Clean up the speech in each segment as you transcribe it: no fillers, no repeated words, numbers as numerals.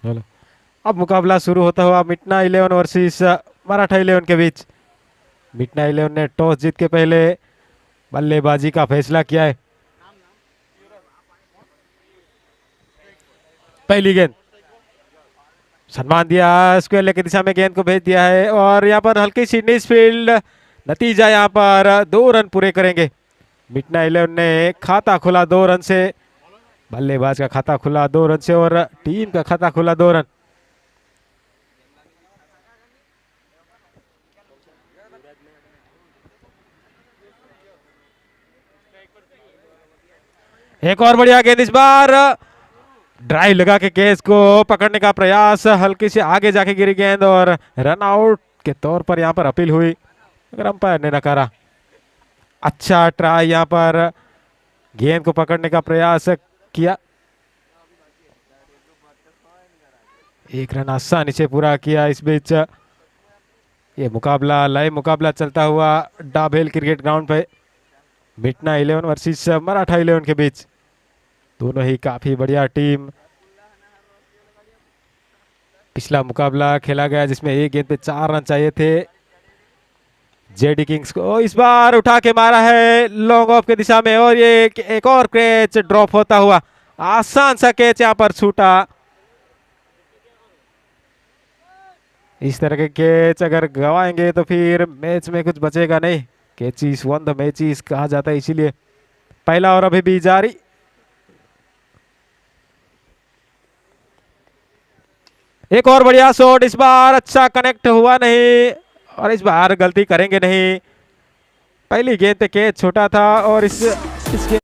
Hello. अब मुकाबला शुरू होता हुआ मिटना 11 वर्सेस मराठा 11 के बीच। मिटना 11 ने टॉस जीत के पहले बल्लेबाजी का फैसला किया है। पहली गेंद सम्मान दिया, स्क्वायर की दिशा में गेंद को भेज दिया है और यहाँ पर हल्की सी मिस फील्ड। नतीजा यहाँ पर 2 रन पूरे करेंगे। मिटना 11 ने खाता खुला 2 रन से। बल्लेबाज का खाता खुला 2 रन से और टीम का खाता खुला 2 रन। एक और बढ़िया गेंद, इस बार ड्राइव लगा के केस को पकड़ने का प्रयास, हल्की से आगे जाके गिरी गेंद और रन आउट के तौर पर यहां पर अपील हुई मगर अंपायर ने नकारा। अच्छा ट्राई, यहां पर गेंद को पकड़ने का प्रयास किया। 1 रन आसानी से पूरा किया। इस बीच ये मुकाबला लाइव मुकाबला चलता हुआ डाबेल क्रिकेट ग्राउंड पे मिटना 11 वर्सेस मराठा 11 के बीच। दोनों ही काफी बढ़िया टीम। पिछला मुकाबला खेला गया जिसमें एक गेंद पे 4 रन चाहिए थे जेडी किंग्स को। इस बार उठा के मारा है लॉन्ग ऑफ के दिशा में और ये एक और कैच ड्रॉप होता हुआ। आसान सा कैच यहाँ पर छूटा। इस तरह के कैच अगर गवाएंगे तो फिर मैच में कुछ बचेगा नहीं। कैचेस वन द मैचेस कहा जाता है, इसीलिए। पहला और अभी भी जारी। एक और बढ़िया शॉट, इस बार अच्छा कनेक्ट हुआ नहीं और इस बार गलती करेंगे नहीं। पहली गेंद पे कैच छोटा था और इस गेंद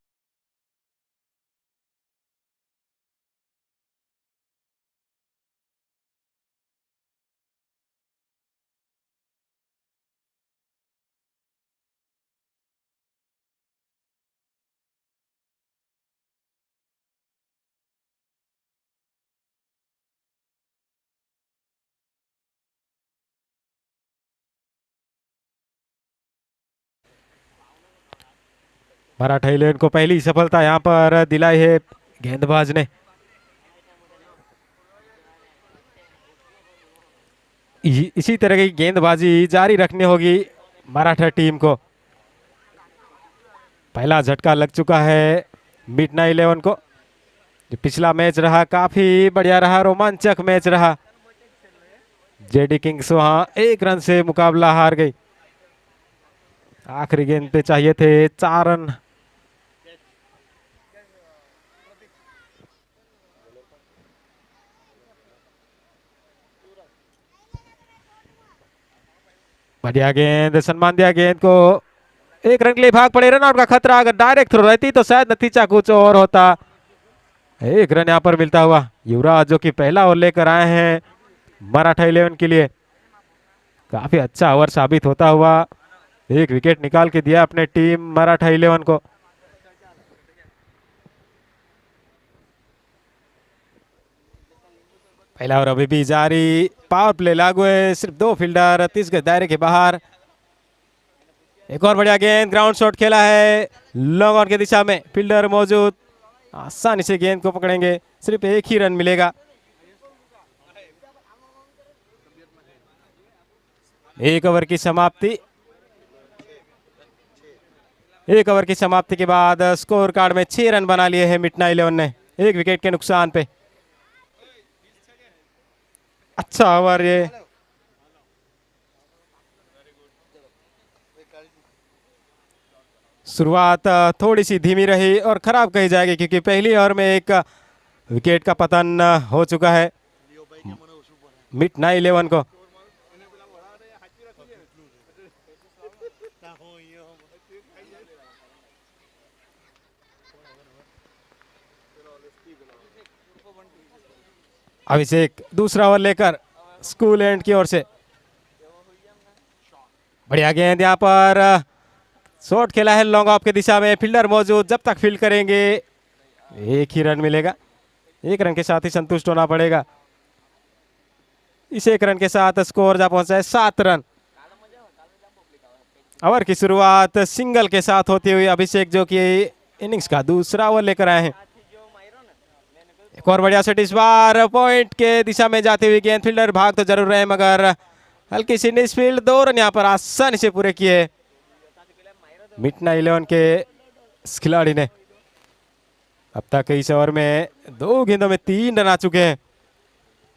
मराठा इलेवन को पहली सफलता यहां पर दिलाई है गेंदबाज ने। इसी तरह की गेंदबाजी जारी रखनी होगी मराठा टीम को। पहला झटका लग चुका है मिडनाइट 11 को। जो पिछला मैच रहा काफी बढ़िया रहा, रोमांचक मैच रहा। जेडी किंग्स वहां 1 रन से मुकाबला हार गई। आखिरी गेंद पे चाहिए थे 4 रन। बढ़िया गेंद, सम्मान दिया गेंद को। 1 रन के लिए भाग पड़े, रन आउट का खतरा। अगर डायरेक्ट थ्रो रहती तो शायद नतीजा कुछ और होता। 1 रन यहाँ पर मिलता हुआ युवराज जो कि पहला ओवर लेकर आए हैं मराठा 11 के लिए। काफी अच्छा ओवर साबित होता हुआ। 1 विकेट निकाल के दिया अपने टीम मराठा 11 को। पहला ओवर अभी भी जारी। पावर प्ले लागू है, सिर्फ 2 फील्डर 30 गज दायरे के बाहर। एक और बढ़िया गेंद, ग्राउंड शॉट खेला है लॉन्ग ऑन की दिशा में, फील्डर मौजूद, आसानी से गेंद को पकड़ेंगे। सिर्फ 1 ही रन मिलेगा। 1 ओवर की समाप्ति। 1 ओवर की समाप्ति के बाद स्कोर कार्ड में 6 रन बना लिए हैं मिटना 11 ने 1 विकेट के नुकसान पे। अच्छा ओवर ये। शुरुआत थोड़ी सी धीमी रही और खराब कही जाएगी क्योंकि पहली ओवर में 1 विकेट का पतन हो चुका है मिटना 11 को। अभिषेक दूसरा ओवर लेकर स्कूल एंड की ओर से। बढ़िया गेंद, यहाँ पर शॉट खेला है लॉन्ग ऑफ की दिशा में, फील्डर मौजूद, जब तक फील्ड करेंगे 1 ही रन मिलेगा। 1 रन के साथ ही संतुष्ट होना पड़ेगा। इस 1 रन के साथ स्कोर जा पहुंचा है 7 रन। ओवर की शुरुआत सिंगल के साथ होती हुई अभिषेक जो कि इनिंग्स का दूसरा ओवर लेकर आए हैं। एक और बढ़िया सेट, इस बार पॉइंट के दिशा में जाती हुई गेंद, फील्डर भाग तो जरूर रहे मगर हल्की सी मिस फील्ड, 2 रन यहाँ पर आसानी से पूरे किए मिटना 11 के इस खिलाड़ी ने। अब तक इस ओवर में 2 गेंदों में 3 रन आ चुके हैं।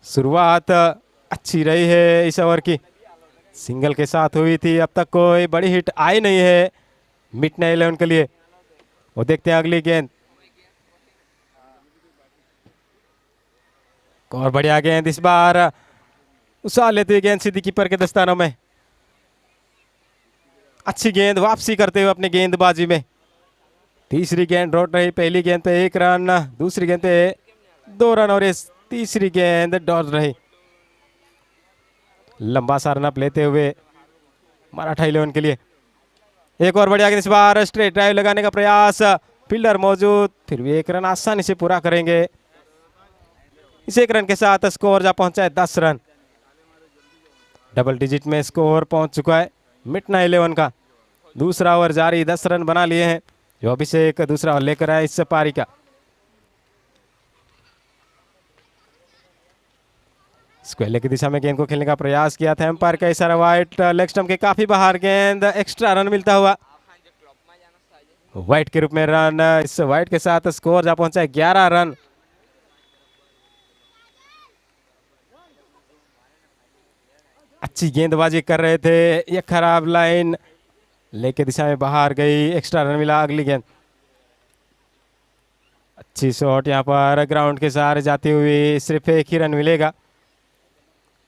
शुरुआत अच्छी रही है इस ओवर की, सिंगल के साथ हुई थी, अब तक कोई बड़ी हिट आई नहीं है मिटना 11 के लिए। वो देखते हैं अगली गेंद, और बढ़िया गेंद, इस बार उछाल लेते हुए गेंद सीधी कीपर के दस्तानों में। अच्छी गेंद वापसी करते हुए अपनी गेंदबाजी में। तीसरी गेंद डॉट रही, पहली गेंद पे 1 रन, दूसरी गेंद पे 2 रन और इस तीसरी गेंद डॉट रही। लंबा सा रन अप लेते हुए मराठा 11 के लिए। एक और बढ़िया गेंद, इस बार स्ट्रेट ड्राइव लगाने का प्रयास, फील्डर मौजूद, फिर भी 1 रन आसानी से पूरा करेंगे। इस 1 रन के साथ स्कोर जा पहुंचा है 10 रन। डबल डिजिट में स्कोर पहुंच चुका है मिटना 11 का। दूसरा ओवर जारी, 10 रन बना लिए हैं जो अभिषेक दूसरा ओवर लेकर आया इस पारी का। स्क्वेयर की दिशा में गेंद को खेलने का प्रयास किया था, एम्पायर का इशारा वाइट, लेग स्टंप के काफी बाहर गेंद, एक्स्ट्रा रन मिलता हुआ वाइट के रूप में रन। इस वाइट के साथ स्कोर जा पहुंचा है 11 रन। अच्छी गेंदबाजी कर रहे थे, ये खराब लाइन लेके दिशा में बाहर गई, एक्स्ट्रा रन मिला। अगली गेंद, अच्छी शॉट यहाँ पर ग्राउंड के सहारे जाती हुई, सिर्फ 1 ही रन मिलेगा।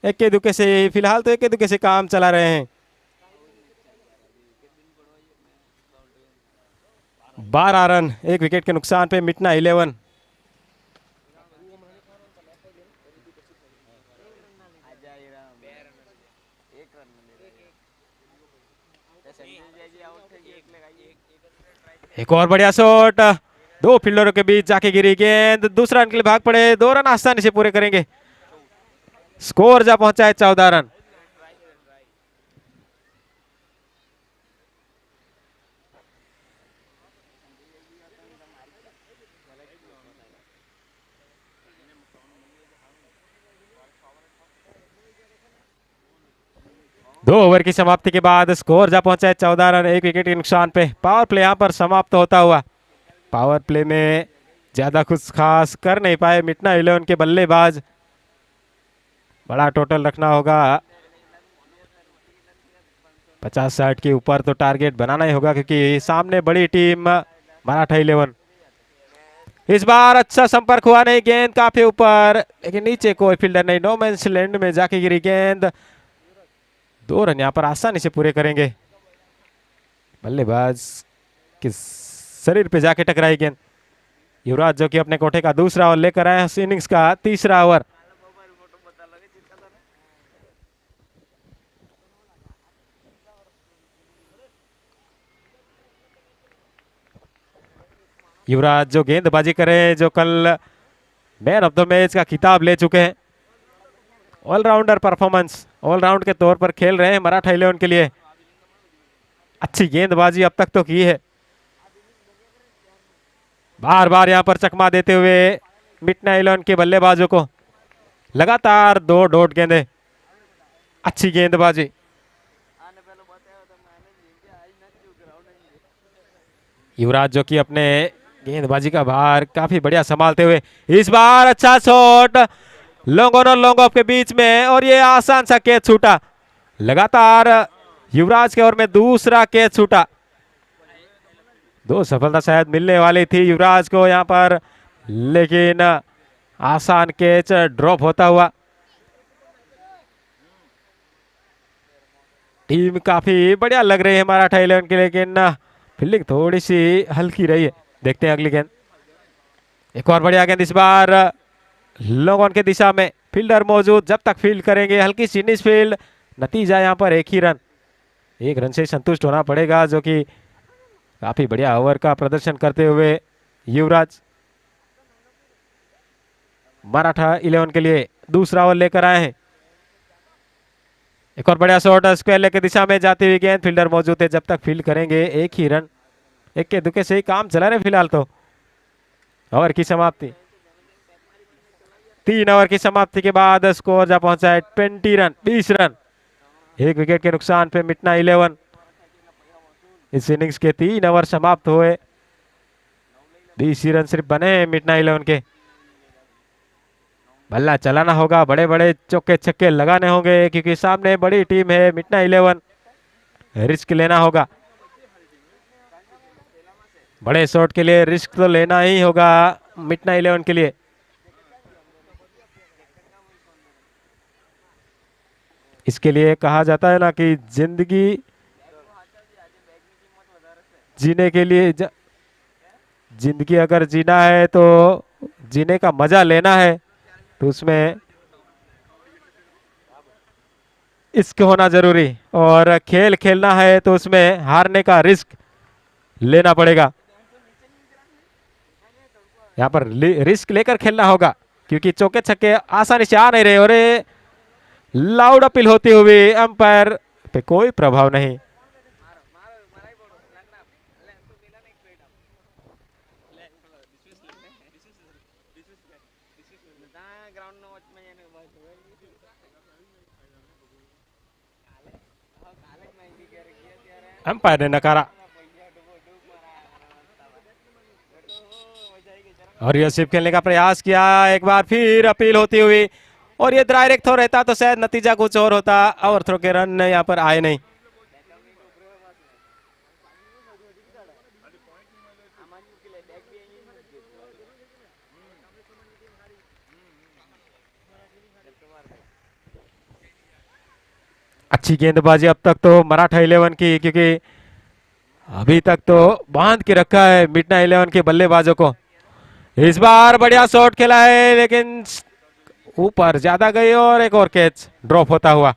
एक दुके से, फिलहाल तो एक दुके से काम चला रहे हैं। 12 रन 1 विकेट के नुकसान पे मिटना 11। एक और बढ़िया शॉट, 2 फील्डरों के बीच जाके गिरी गेंद, दूसरा रन के लिए भाग पड़े, 2 रन आसानी से पूरे करेंगे। स्कोर जा पहुंचा है 14 रन। दो ओवर की समाप्ति के बाद स्कोर जा पहुंचा है 14 रन 1 विकेट के नुकसान पे। पावर प्ले यहां पर समाप्त होता हुआ, पावर प्ले में ज्यादा कुछ खास कर नहीं पाए मिटना 11 के बल्लेबाज। बड़ा टोटल रखना होगा, 50-60 के ऊपर तो टारगेट बनाना ही होगा क्योंकि सामने बड़ी टीम मराठा 11। इस बार अच्छा संपर्क हुआ नहीं, गेंद काफी ऊपर लेकिन नीचे कोई फील्डर नहीं, नो मैंस लैंड में जाके गिरी गेंद। 2 रन यहाँ पर आसानी से पूरे करेंगे। बल्लेबाज के शरीर पे जाके टकराई गेंद। युवराज जो कि अपने कोठे का दूसरा ओवर लेकर आए हैं, इनिंग्स का तीसरा ओवर। युवराज जो गेंदबाजी करे, जो कल मैन ऑफ द मैच का खिताब ले चुके हैं, ऑलराउंडर परफॉर्मेंस ऑलराउंड के तौर पर खेल रहे हैं मराठा 11 के लिए। अच्छी गेंदबाजी अब तक तो की है, बार बार यहां पर चकमा देते हुए मिटना 11 के बल्लेबाजों को। लगातार 2 डॉट गेंदें, अच्छी गेंदबाजी। युवराज जो कि अपने गेंदबाजी का भार काफी बढ़िया संभालते हुए, इस बार अच्छा शॉट लॉन्ग ऑन और लॉन्ग ऑफ के बीच में, और ये आसान सा कैच छूटा। लगातार युवराज के ओवर में दूसरा कैच छूटा। 2 सफलता शायद मिलने वाली थी युवराज को यहां पर, लेकिन आसान कैच ड्रॉप होता हुआ। टीम काफी बढ़िया लग रही है मराठा 11 की, लेकिन फील्डिंग थोड़ी सी हल्की रही है। देखते हैं अगली गेंद, एक और बढ़िया गेंद, इस बार लॉन्ग ऑन के दिशा में, फील्डर मौजूद, जब तक फील्ड करेंगे हल्की सी मिस फील्ड। नतीजा यहां पर 1 ही रन, 1 रन से संतुष्ट होना पड़ेगा, जो कि काफी बढ़िया ओवर का प्रदर्शन करते हुए युवराज मराठा 11 के लिए दूसरा ओवर लेकर आए हैं। एक और बढ़िया शॉट, स्क्वायर लेग की दिशा में जाती हुई गेंद, फील्डर मौजूद है, जब तक फील्ड करेंगे 1 ही रन। एक के दुके से ही काम चला रहे फिलहाल तो। ओवर की समाप्ति। 3 ओवर की समाप्ति के बाद स्कोर जा पहुंचा है 20 रन, 20 रन। एक विकेट के नुकसान पे मिटना 11। इस इनिंग्स के 3 ओवर समाप्त हुए, 20 रन सिर्फ बने मिटना 11 के। बल्ला चलाना होगा, बड़े बड़े चौके छक्के लगाने होंगे क्योंकि सामने बड़ी टीम है मिटना 11। रिस्क लेना होगा, बड़े शॉट के लिए रिस्क तो लेना ही होगा मिटना 11 के लिए। इसके लिए कहा जाता है ना कि जिंदगी जीने के लिए जिंदगी अगर जीना है तो जीने का मजा लेना है तो उसमें इश्क होना जरूरी, और खेल खेलना है तो उसमें हारने का रिस्क लेना पड़ेगा। यहाँ पर रिस्क लेकर खेलना होगा क्योंकि चौके छक्के आसानी से आ नहीं रहे और लाउड अपील होती हुई अंपायर पे कोई प्रभाव नहीं। अंपायर ने नकारा और यह सिर्फ खेलने का प्रयास किया। एक बार फिर अपील होती हुई, और ये डायरेक्ट थ्रो रहता तो शायद नतीजा कुछ और होता। ओवर थ्रो के रन यहाँ पर आए नहीं। अच्छी गेंदबाजी अब तक तो मराठा 11 की, क्योंकि अभी तक तो बांध के रखा है मिटना 11 के बल्लेबाजों को। इस बार बढ़िया शॉट खेला है लेकिन ऊपर ज्यादा गई और एक और कैच ड्रॉप होता हुआ।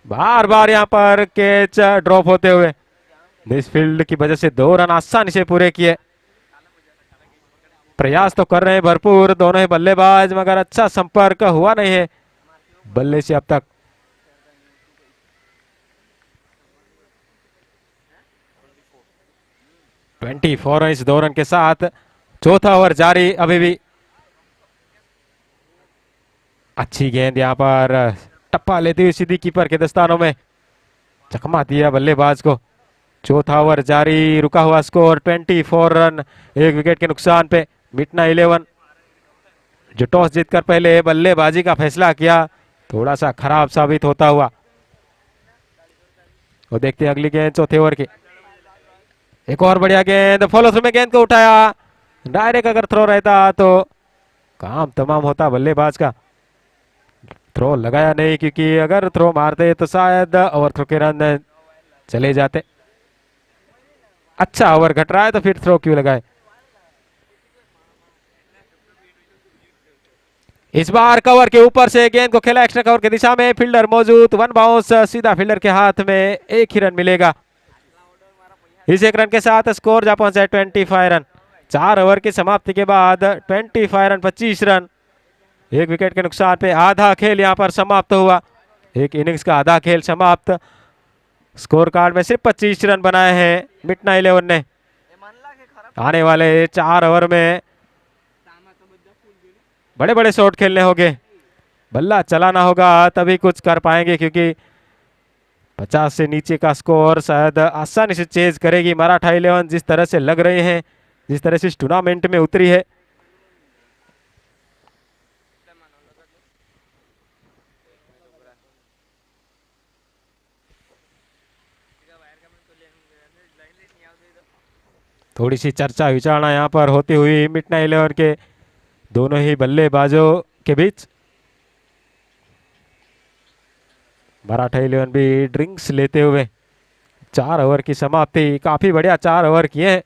बार बार यहाँ पर कैच ड्रॉप होते हुए मिस फील्ड की वजह से 2 रन आसानी से पूरे किए। प्रयास तो कर रहे हैं भरपूर दोनों ही बल्लेबाज, मगर अच्छा संपर्क हुआ नहीं है बल्ले से अब तक। ट्वेंटी 4 इस 2 रन के साथ चौथा ओवर जारी अभी भी। अच्छी गेंद यहाँ पर टप्पा लेती हुई सीधी कीपर के दस्तानों में चकमा दिया बल्लेबाज को। चौथा ओवर जारी, रुका हुआ स्कोर 24 रन, एक विकेट के नुकसान पे मिटना 11। जो टॉस जीतकर पहले बल्लेबाजी का फैसला किया थोड़ा सा खराब साबित होता हुआ। वो देखते हैं अगली गेंद चौथे ओवर की। एक और बढ़िया गेंद, फॉलो थ्रू में गेंद को उठाया। डायरेक्ट अगर थ्रो रहता तो काम तमाम होता बल्लेबाज का। थ्रो लगाया नहीं क्योंकि अगर थ्रो मारते तो शायद ओवर थ्रो के रन चले जाते। अच्छा ओवर घट रहा है तो फिर थ्रो क्यों लगाए। इस बार कवर के ऊपर से गेंद को खेला एक्स्ट्रा कवर की दिशा में, फील्डर मौजूद, 1 बाउंस सीधा फील्डर के हाथ में, 1 ही रन मिलेगा। इस 1 रन के साथ स्कोर जा पहुंचा है 25 रन। 4 ओवर की समाप्ति के बाद 25 रन, 25 रन, एक विकेट के नुकसान पे आधा खेल यहाँ पर समाप्त हुआ। एक इनिंग्स का आधा खेल समाप्त। स्कोर कार्ड में सिर्फ 25 रन बनाए हैं मिटना 11 ने। आने वाले 4 ओवर में बड़े बड़े शॉट खेलने होंगे, बल्ला चलाना होगा तभी कुछ कर पाएंगे, क्योंकि 50 से नीचे का स्कोर शायद आसानी से चेज करेगी मराठा 11। जिस तरह से लग रहे हैं, जिस तरह से इस टूर्नामेंट में उतरी है। थोड़ी सी चर्चा विचारणा यहाँ पर होती हुई मिटना 11 के दोनों ही बल्लेबाजों के बीच। मराठा 11 भी ड्रिंक्स लेते हुए 4 ओवर की समाप्ति। काफी बढ़िया 4 ओवर किए हैं।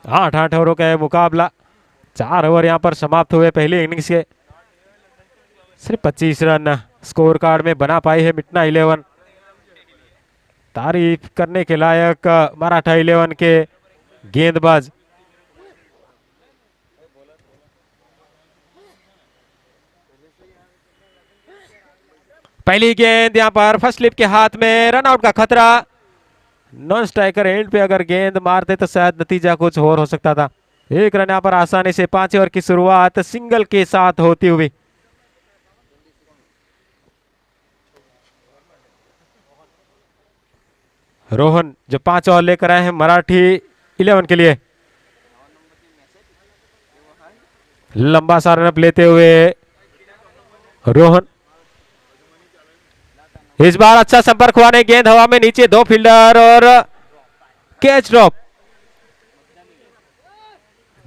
आठ ओवरों का मुकाबला, 4 ओवर यहाँ पर समाप्त हुए पहली इनिंग्स के। सिर्फ 25 रन स्कोर कार्ड में बना पाई है मिटना 11। तारीफ करने के लायक मराठा 11 के गेंदबाज। पहली गेंद यहां पर फर्स्ट स्लिप के हाथ में, रन आउट का खतरा। नॉन स्ट्राइकर एंड पे अगर गेंद मारते तो शायद नतीजा कुछ और हो सकता था। एक रन यहां पर आसानी से 5 ओवर की शुरुआत सिंगल के साथ होती हुई। रोहन जो 5 ओवर लेकर आए हैं मराठी 11 के लिए। लंबा सा रन लेते हुए रोहन, इस बार अच्छा संपर्क हुआ नहीं, गेंद हवा में नीचे, 2 फील्डर और कैच ड्रॉप।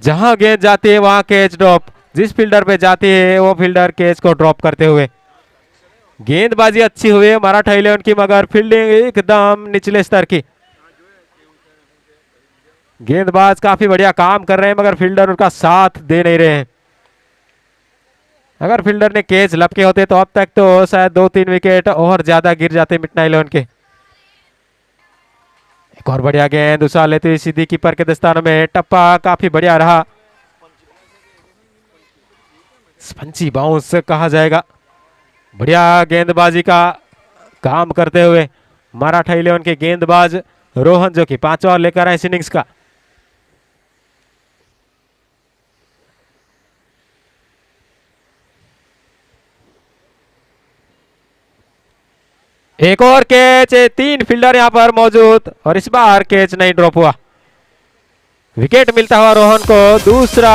जहां गेंद जाती है वहां कैच ड्रॉप, जिस फील्डर पे जाती है वो फील्डर कैच को ड्रॉप करते हुए। गेंदबाजी अच्छी हुई है मराठा 11 की, मगर फील्डिंग एकदम निचले स्तर की। गेंदबाज काफी बढ़िया काम कर रहे हैं मगर फील्डर उनका साथ दे नहीं रहे हैं। अगर फील्डर ने कैच लपके होते तो अब तक तो शायद 2-3 विकेट और ज्यादा गिर जाते मिटना 11 के। एक और बढ़िया गेंद उछाल लेते हुए सीधी कीपर के दस्तानों में, टप्पा काफी बढ़िया रहा, स्पंची बाउंस कहा जाएगा। बढ़िया गेंदबाजी का काम करते हुए मराठा 11 के गेंदबाज रोहन, जो कि 5 ओवर लेकर आए इस इनिंग्स का। एक और कैच, 3 फील्डर यहां पर मौजूद और इस बार कैच नहीं ड्रॉप हुआ। विकेट मिलता हुआ रोहन को, दूसरा।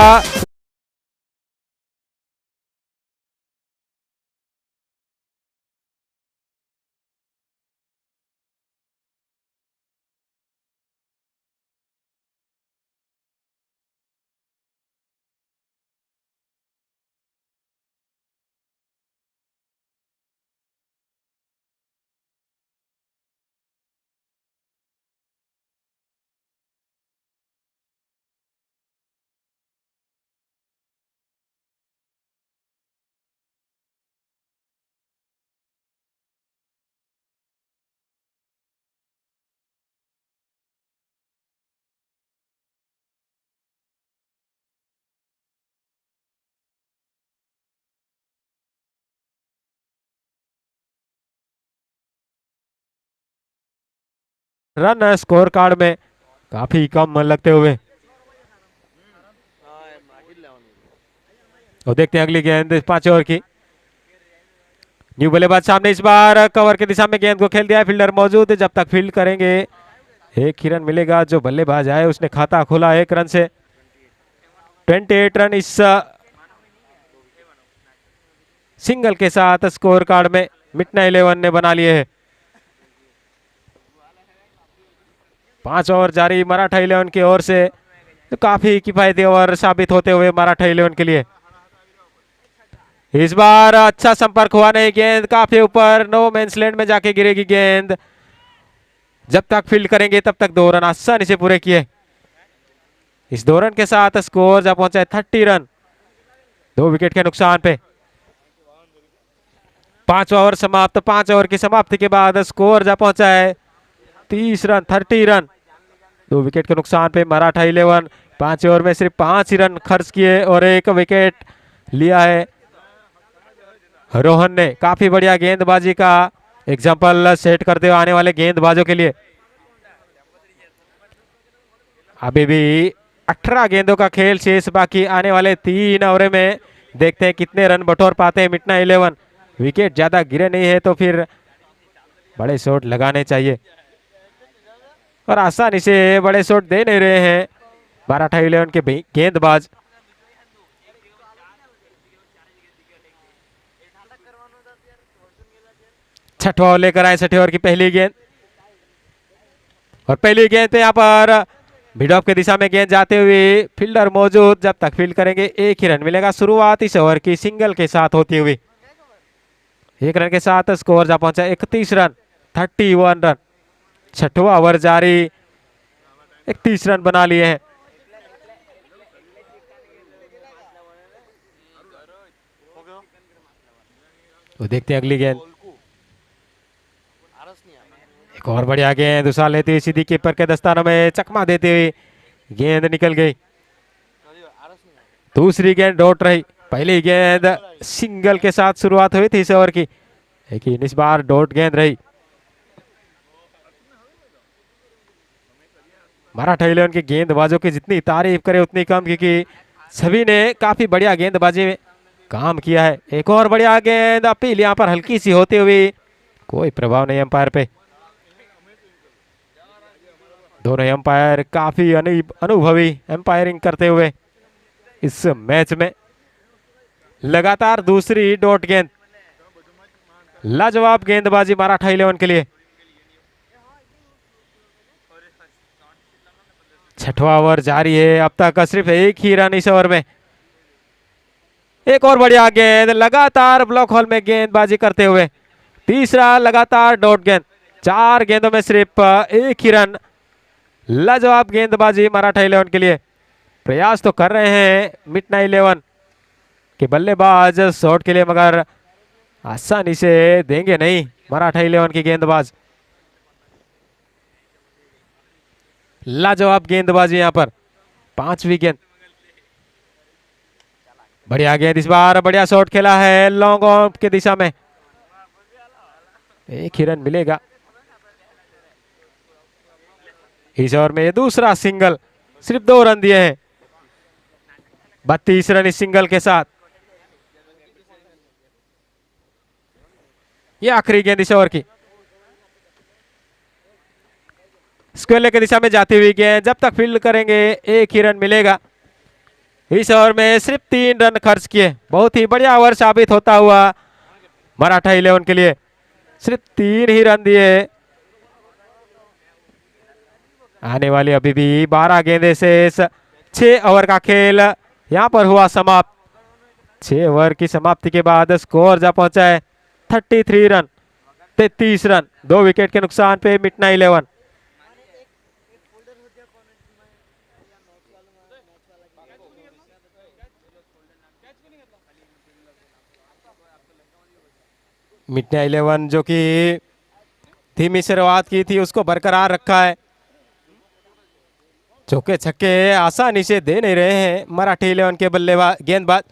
रन स्कोर कार्ड में काफी कम लगते हुए। और देखते हैं अगली गेंद 5 ओवर की। न्यू बल्लेबाज सामने, इस बार कवर की दिशा में गेंद को खेल दिया है, फील्डर मौजूद है, जब तक फील्ड करेंगे एक ही रन मिलेगा। जो बल्लेबाज आए उसने खाता खोला 1 रन से। 28 रन इस सिंगल के साथ स्कोर कार्ड में मिटना 11 ने बना लिए हैं। 5 ओवर जारी मराठा 11 की ओर से, तो काफी किफायती ओवर साबित होते हुए मराठा 11 के लिए। इस बार अच्छा संपर्क हुआ नहीं, गेंद काफी ऊपर, नो मैंस लैंड में जाके गिरेगी गेंद। जब तक फील्ड करेंगे तब तक 2 रन आसानी से पूरे किए। इस 2 रन के साथ स्कोर जा पहुंचा है 30 रन, 2 विकेट के नुकसान पे। 5 ओवर समाप्त, 5 ओवर की समाप्ति के बाद स्कोर जा पहुंचा है 30 रन, 30 रन, 2 विकेट के नुकसान पे। मराठा 11 5 ओवर में सिर्फ 5 ही रन खर्च किए और 1 विकेट लिया है। रोहन ने काफी बढ़िया गेंदबाजी का एग्जाम्पल सेट करते हुए आने वाले गेंदबाजों के लिए। अभी भी 18 गेंदों का खेल शेष बाकी, आने वाले 3 ओवर में देखते हैं कितने रन बटोर पाते हैं मिटना 11। विकेट ज्यादा गिरे नहीं है तो फिर बड़े शॉट लगाने चाहिए, और आसानी से बड़े शॉट दे नहीं रहे हैं मराठा 11 के गेंदबाज। छठवां ओवर लेकर आए, 6ठे ओवर की पहली गेंद, और पहली गेंद पे यहाँ पर मिड-ऑफ की दिशा में गेंद जाते हुए फील्डर मौजूद, जब तक फील्ड करेंगे 1 ही रन मिलेगा। शुरुआत इस ओवर की सिंगल के साथ होती हुई 1 रन के साथ स्कोर जा पहुंचा 31 रन, 31 रन। 6वां ओवर जारी, 31 रन बना लिए हैं। तो देखते हैं अगली गेंद। एक और बढ़िया गेंद उछाल लेते हुए सीधी कीपर के दस्तानों में चकमा देते हुए गेंद निकल गई। दूसरी गेंद डॉट रही। पहली गेंद सिंगल के साथ शुरुआत हुई थी इस ओवर की, लेकिन इस बार डॉट गेंद रही। मराठा इलेवन के गेंदबाजों की जितनी तारीफ करे उतनी कम, क्योंकि सभी ने काफी बढ़िया गेंदबाजी में काम किया है। एक और बढ़िया गेंद, अपील यहाँ पर हल्की सी होते हुए, कोई प्रभाव नहीं अंपायर पे। दोनों अंपायर काफी अनुभवी अंपायरिंग करते हुए इस मैच में। लगातार दूसरी डॉट गेंद, लाजवाब गेंदबाजी मराठा इलेवन के लिए। छठवां ओवर जारी है, अब तक सिर्फ एक ही रन इस ओवर में। एक और बढ़िया गेंद, लगातार ब्लॉक हॉल में गेंदबाजी करते हुए तीसरा लगातार डॉट गेंद। 4 गेंदों में सिर्फ एक ही रन। लाजवाब गेंदबाजी मराठा इलेवन के लिए। प्रयास तो कर रहे हैं मिडनाइट इलेवन के बल्लेबाज शॉट के लिए, मगर आसानी से देंगे नहीं मराठा इलेवन के गेंदबाज। लाजवाब गेंदबाजी यहां पर। 5वीं गेंद, बढ़िया गेंद इस बार, बढ़िया शॉट खेला है लॉन्ग ऑफ के दिशा में। एक ही रन मिलेगा इस ओवर में। दूसरा सिंगल, सिर्फ 2 रन दिए हैं। 32 रन इस सिंगल के साथ। ये आखिरी गेंद इस ओवर की। स्क्वेयर के दिशा में जाती हुई गेंद, जब तक फील्ड करेंगे एक ही रन मिलेगा। इस ओवर में सिर्फ 3 रन खर्च किए। बहुत ही बढ़िया ओवर साबित होता हुआ मराठा इलेवन के लिए। सिर्फ 3 ही रन दिए। आने वाली अभी भी 12 गेंदे से 6 ओवर का खेल यहां पर हुआ समाप्त। 6 ओवर की समाप्ति के बाद स्कोर जा पहुंचा है 33 रन, 33 रन। 2 विकेट के नुकसान पे मिडनाइट इलेवन। मिडनाइट इलेवन जो कि धीमी शुरुआत की थी उसको बरकरार रखा है। चौके छक्के आसानी से दे नहीं रहे हैं मराठी इलेवन के बल्लेबाज गेंदबाज।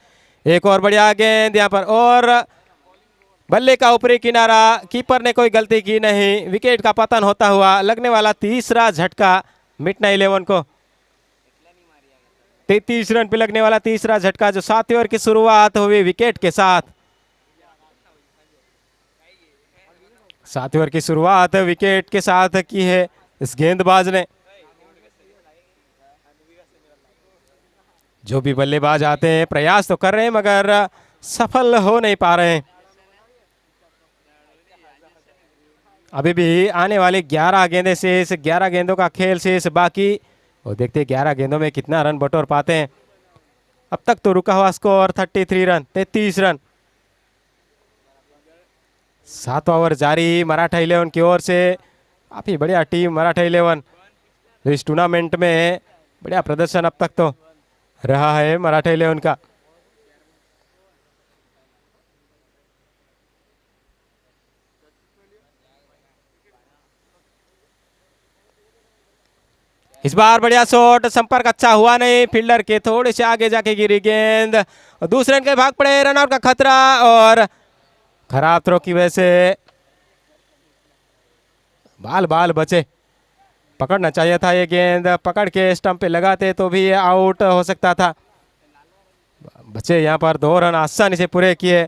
एक और बढ़िया गेंद यहां पर, और बल्ले का ऊपरी किनारा, कीपर ने कोई गलती की नहीं। विकेट का पतन होता हुआ लगने वाला तीसरा झटका मिडनाइट इलेवन को। 33 रन पे लगने वाला तीसरा झटका, जो 7वें ओवर की शुरुआत हुई विकेट के साथ। 7वें ओवर की शुरुआत विकेट के साथ की है इस गेंदबाज ने। जो भी बल्लेबाज आते हैं प्रयास तो कर रहे हैं, मगर सफल हो नहीं पा रहे हैं। अभी भी आने वाले 11 गेंदे शेष, 11 गेंदों का खेल शेष बाकी। और देखते हैं 11 गेंदों में कितना रन बटोर पाते हैं। अब तक तो रुका हुआ स्कोर 33 रन, 33 रन। 7वां ओवर जारी मराठा इलेवन की ओर से। काफी बढ़िया टीम मराठा इलेवन इस टूर्नामेंट में। बढ़िया प्रदर्शन अब तक तो रहा है मराठा इलेवन का। इस बार बढ़िया शॉट, संपर्क अच्छा हुआ नहीं, फील्डर के थोड़े से आगे जाके गिरी गेंद और दूसरे रन के भाग पड़े। रनआउट का खतरा और खराब थ्रो की वजह से बाल बचे। पकड़ना चाहिए था ये गेंद, पकड़ के स्टंप पे लगाते तो भी ये आउट हो सकता था। बचे यहाँ पर 2 रन आसानी से पूरे किए।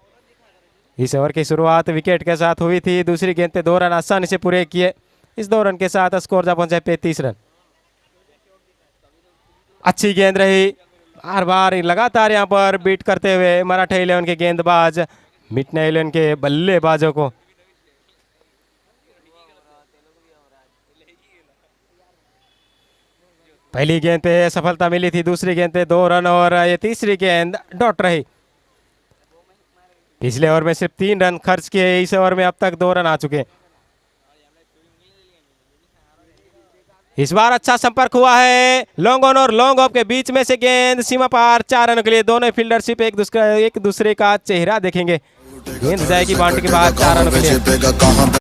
इस ओवर की शुरुआत विकेट के साथ हुई थी। दूसरी गेंद पे 2 रन आसानी से पूरे किए। इस 2 रन के साथ स्कोर जा पहुंचा 35 रन। अच्छी गेंद रही, बार बार लगातार यहाँ पर बीट करते हुए मराठा इलेवन के गेंदबाज मिडनाइट इलेवन के बल्लेबाजों को। पहली गेंद पे सफलता मिली थी, दूसरी गेंद पे 2 रन और ये तीसरी गेंद डॉट रही। पिछले ओवर में सिर्फ 3 रन खर्च किए, इस ओवर में अब तक 2 रन आ चुके। इस बार अच्छा संपर्क हुआ है। लॉन्ग ऑन और लॉन्ग ऑफ के बीच में से गेंद सीमा पार। 4 रनों के लिए दोनों फील्डरशिप एक दूसरे का चेहरा देखेंगे। गेंद जाएगी बाउंड्री के बाद 4 रनों के लिए।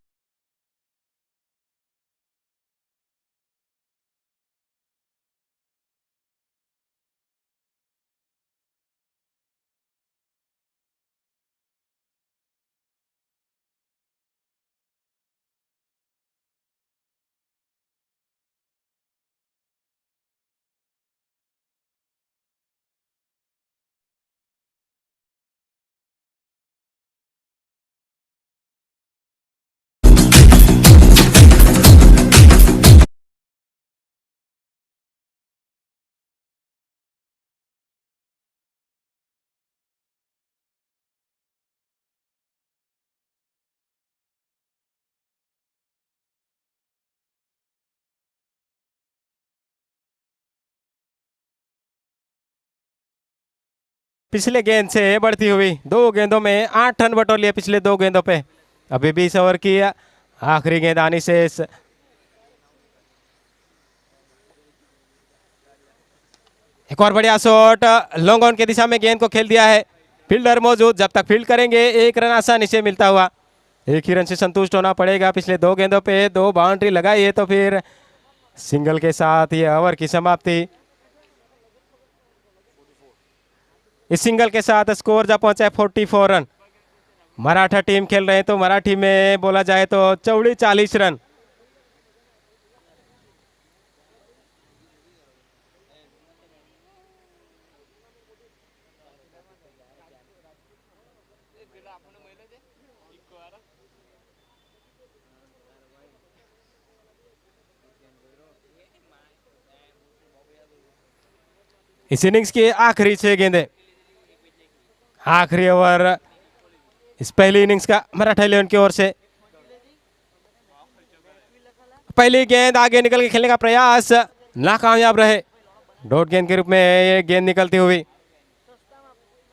पिछले गेंद से बढ़ती हुई 2 गेंदों में 8 रन बटोर लिए पिछले 2 गेंदों पे। अभी भी इस ओवर की आखिरी गेंद आनी शेष। एक और बढ़िया शॉट, लॉन्ग ऑन की दिशा में गेंद को खेल दिया है, फील्डर मौजूद, जब तक फील्ड करेंगे 1 रन आसानी से मिलता हुआ। 1 ही रन से संतुष्ट होना पड़ेगा। पिछले 2 गेंदों पे 2 बाउंड्री लगाई है तो फिर सिंगल के साथ ये ओवर की समाप्ति। इस सिंगल के साथ स्कोर जा पहुंचा है 44 रन। मराठा टीम खेल रहे हैं तो मराठी में बोला जाए तो चौड़ी 40 रन। इस इनिंग्स की आखिरी 6 गेंदें, आखिरी ओवर इस पहली इनिंग्स का मराठा 11 की ओर से। पहली गेंद आगे निकल के खेलने का प्रयास नाकामयाब रहे, डॉट गेंद के रूप में ये गेंद निकलती हुई।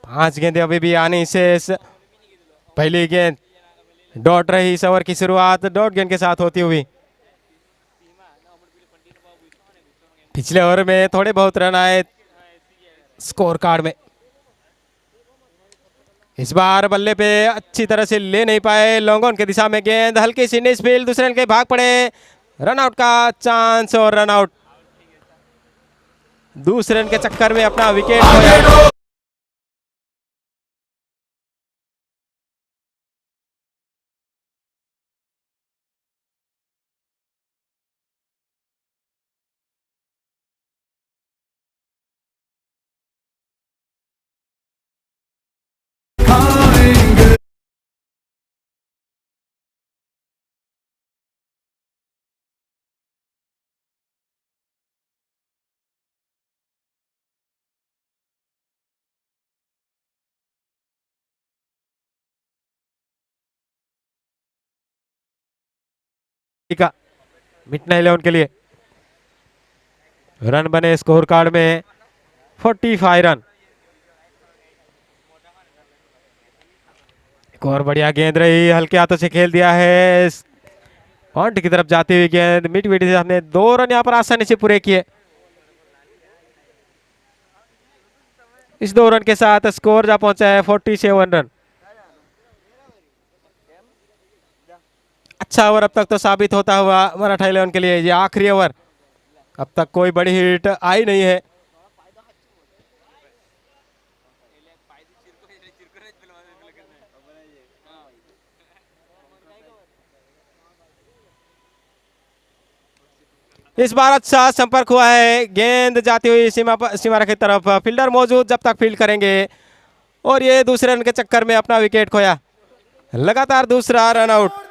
5 गेंदें अभी भी आनी शेष। पहली गेंद डॉट रही, इस ओवर की शुरुआत डॉट गेंद के साथ होती हुई। पिछले ओवर में थोड़े बहुत रन आए स्कोर कार्ड में, इस बार बल्ले पे अच्छी तरह से ले नहीं पाए। लॉन्ग ऑन की दिशा में गेंद हल्की सी निस फील्ड, दूसरे रन के भाग पड़े, रन आउट का चांस और रन आउट। दूसरे रन के चक्कर में अपना विकेट खोया। का मिटना 11 के लिए रन बने स्कोर कार्ड में 45 रन। एक और बढ़िया गेंद रही, हल्के हाथों से खेल दिया है, पॉइंट की तरफ जाती हुई गेंद मिड विकेट से हमने 2 रन यहाँ पर आसानी से पूरे किए। इस 2 रन के साथ स्कोर जा पहुंचा है 47 रन। अच्छा ओवर अब तक तो साबित होता हुआ मराठा 11 के लिए। ये आखिरी ओवर, अब तक कोई बड़ी हिट आई नहीं है। इस बार अच्छा संपर्क हुआ है, गेंद जाती हुई सीमा रेखा की तरफ, फील्डर मौजूद, जब तक फील्ड करेंगे, और ये दूसरे रन के चक्कर में अपना विकेट खोया। लगातार दूसरा रन आउट।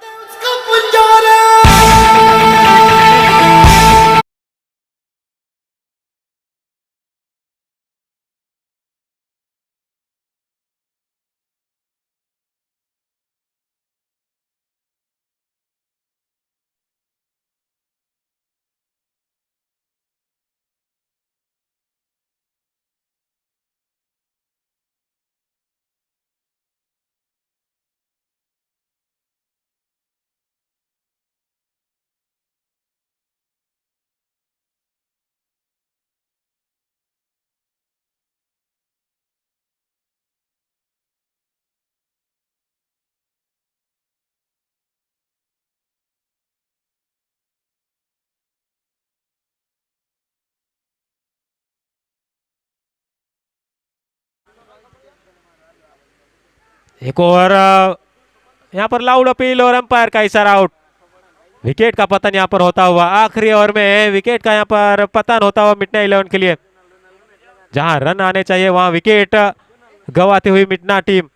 एक ओवर यहाँ पर लाउड अपील और अंपायर का इशारा आउट। विकेट का पतन यहाँ पर होता हुआ, आखिरी ओवर में विकेट का यहाँ पर पतन होता हुआ मिटना 11 के लिए। जहां रन आने चाहिए वहां विकेट गवाती हुई मिटना टीम।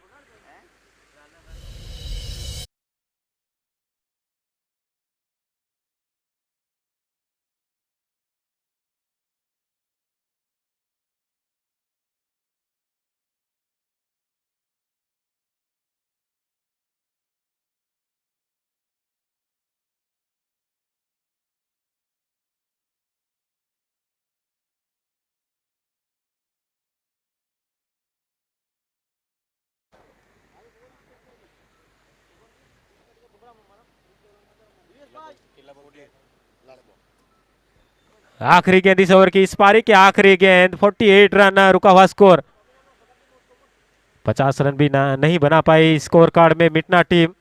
आखिरी गेंद इस ओवर की, इस पारी की आखिरी गेंद। 48 रन रुका हुआ स्कोर। 50 रन भी नहीं बना पाई स्कोर कार्ड में मिटना टीम।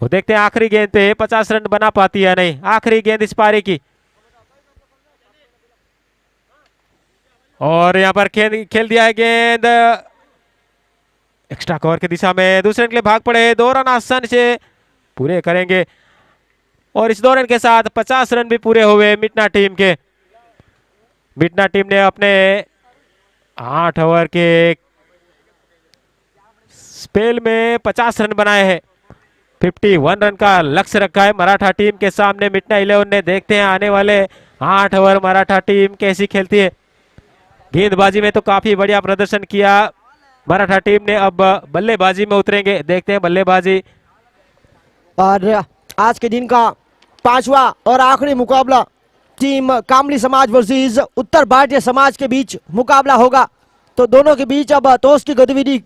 वो देखते हैं आखिरी गेंद पे 50 रन बना पाती है नहीं। आखिरी गेंद इस पारी की, और यहाँ पर खेल दिया है गेंद एक्स्ट्रा कवर की दिशा में। दूसरे के लिए भाग पड़े, 2 रन आसान से पूरे करेंगे, और इस 2 रन के साथ 50 रन भी पूरे हुए मिटना टीम के। मिटना टीम ने अपने 8 ओवर के स्पेल में 50 रन बनाए हैं। 51 रन का लक्ष्य रखा है मराठा टीम के सामने मिटना 11 ने। देखते हैं आने वाले 8 ओवर मराठा टीम कैसी खेलती है। गेंदबाजी में तो काफी बढ़िया प्रदर्शन किया मराठा टीम ने। अब बल्लेबाजी में उतरेंगे, देखते हैं बल्लेबाजी। और आज के दिन का 5वां और आखिरी मुकाबला टीम कामली समाज वर्सेस उत्तर भारतीय समाज के बीच मुकाबला होगा। तो दोनों के बीच अब टॉस की गतिविधि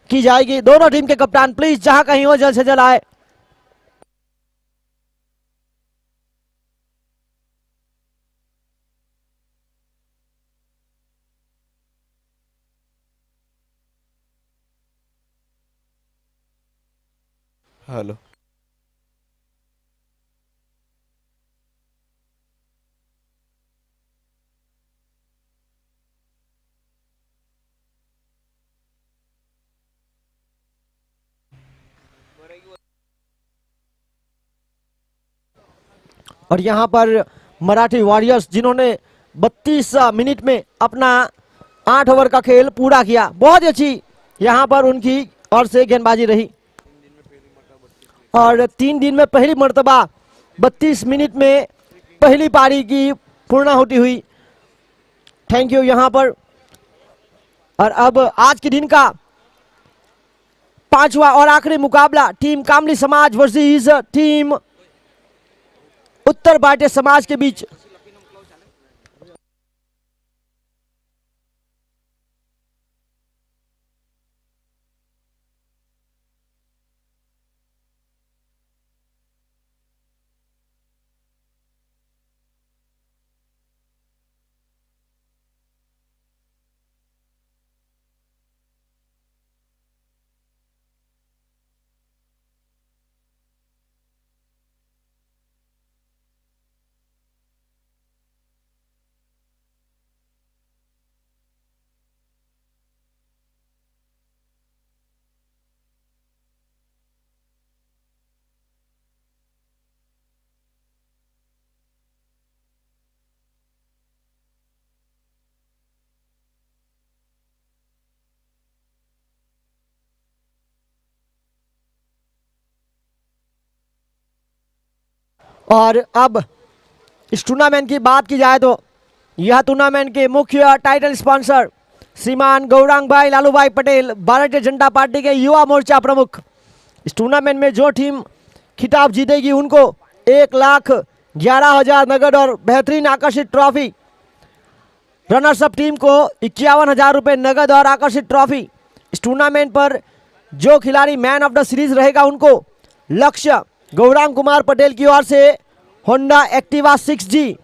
की जाएगी। दोनों टीम के कप्तान प्लीज जहां कहीं हो जल्द से जल्द आए। हेलो। और यहाँ पर मराठी वॉरियर्स जिन्होंने 32 मिनट में अपना 8 ओवर का खेल पूरा किया, बहुत अच्छी यहाँ पर उनकी और से गेंदबाजी रही। और 3 दिन में पहली मर्तबा 32 मिनट में पहली पारी की पूर्णाहुति हुई। थैंक यू यहाँ पर। और अब आज के दिन का 5वां और आखिरी मुकाबला टीम कामली समाज वर्सेस टीम उत्तर भारतीय समाज के बीच। और अब इस टूर्नामेंट की बात की जाए तो यह टूर्नामेंट के मुख्य टाइटल स्पॉन्सर श्रीमान गौरांग भाई लालू भाई पटेल, भारतीय जनता पार्टी के युवा मोर्चा प्रमुख। इस टूर्नामेंट में जो टीम खिताब जीतेगी उनको 1,11,000 नगद और बेहतरीन आकर्षित ट्रॉफी। रनर्स अप टीम को 51,000 रुपये नगद और आकर्षित ट्रॉफी। इस टूर्नामेंट पर जो खिलाड़ी मैन ऑफ द सीरीज रहेगा उनको लक्ष्य गौरांग कुमार पटेल की ओर से होंडा एक्टिवा 6G।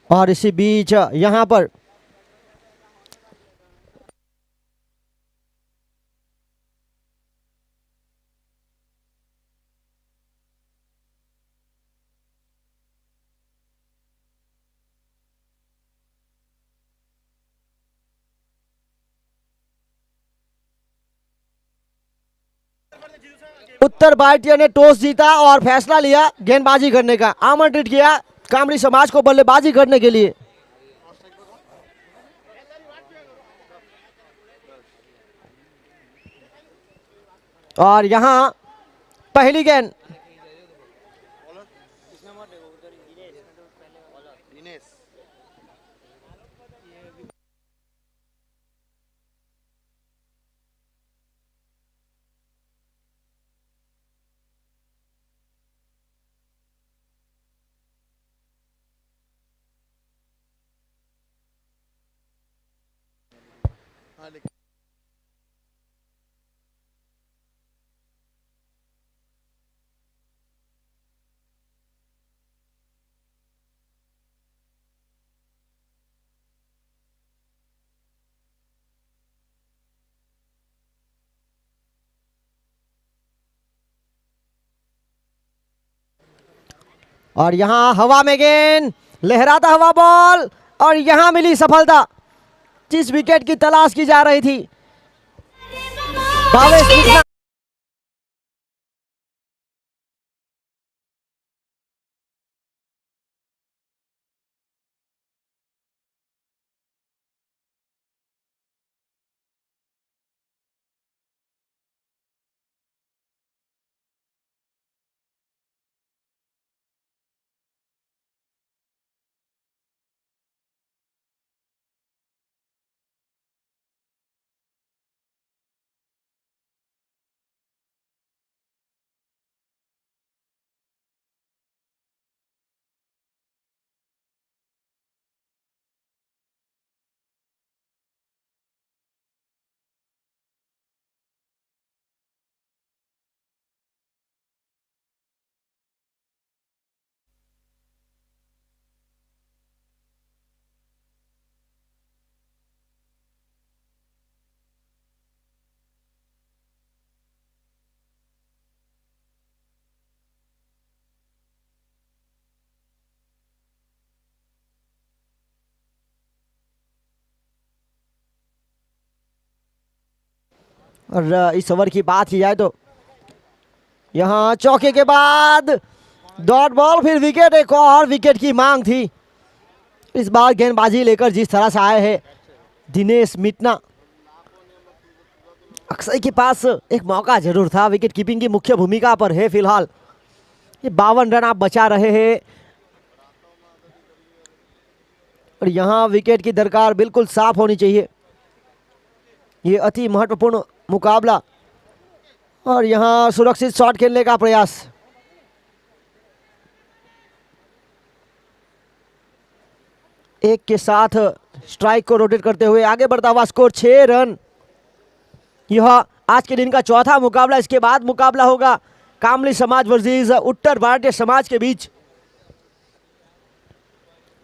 और इसी बीच यहां पर उत्तर भारतीय ने टॉस जीता और फैसला लिया गेंदबाजी करने का। आमंत्रित किया कामली समाज को बल्लेबाजी करने के लिए। और यहाँ पहली गेंद और यहाँ हवा में गेंद, लहराता हुआ बॉल और यहाँ मिली सफलता। जिस विकेट की तलाश की जा रही थी, भावेश मिश्रा और इस ओवर की बात की जाए तो यहाँ चौके के बाद डॉट बॉल, फिर विकेट, एक और विकेट की मांग थी। इस बार गेंदबाजी लेकर जिस तरह से आए हैं दिनेश मितना, अक्षय के पास एक मौका जरूर था, विकेट कीपिंग की मुख्य भूमिका पर है फिलहाल। ये 52 रन आप बचा रहे हैं और यहाँ विकेट की दरकार बिल्कुल साफ होनी चाहिए। ये अति महत्वपूर्ण मुकाबला और यहाँ सुरक्षित शॉट खेलने का प्रयास। एक के साथ स्ट्राइक को रोटेट करते हुए आगे बढ़ता हुआ स्कोर 6 रन। यह आज के दिन का चौथा मुकाबला। इसके बाद मुकाबला होगा कामली समाज वर्सेस उत्तर भारतीय समाज के बीच।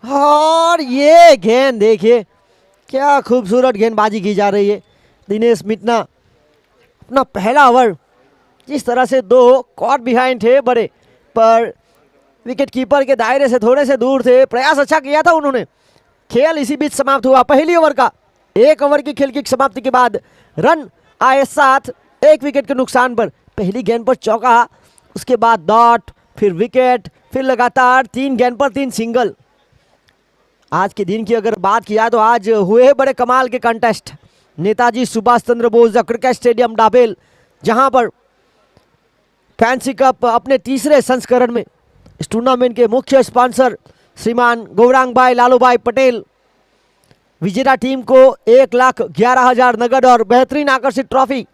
और ये गेंद देखिए, क्या खूबसूरत गेंदबाजी की जा रही है। दिनेश मितना अपना पहला ओवर जिस तरह से दो कॉट बिहाइंड थे बड़े, पर विकेट कीपर के दायरे से थोड़े से दूर थे, प्रयास अच्छा किया था उन्होंने। खेल इसी बीच समाप्त हुआ पहली ओवर का। एक ओवर की खेल की समाप्ति के बाद रन आए 7, एक विकेट के नुकसान पर। पहली गेंद पर चौका, उसके बाद डॉट, फिर विकेट, फिर लगातार 3 गेंद पर 3 सिंगल। आज के दिन की अगर बात किया तो आज हुए बड़े कमाल के contest. Netaji Subhash Chandra Bose cricket stadium double, जहां पर फैंसी कप अपने तीसरे संस्करण में इस टूर्नामेंट के मुख्य स्पॉन्सर श्रीमान गौरांग भाई लालूभाई पटेल विजेता टीम को 1,11,000 नगद और बेहतरीन आकर्षित ट्रॉफी।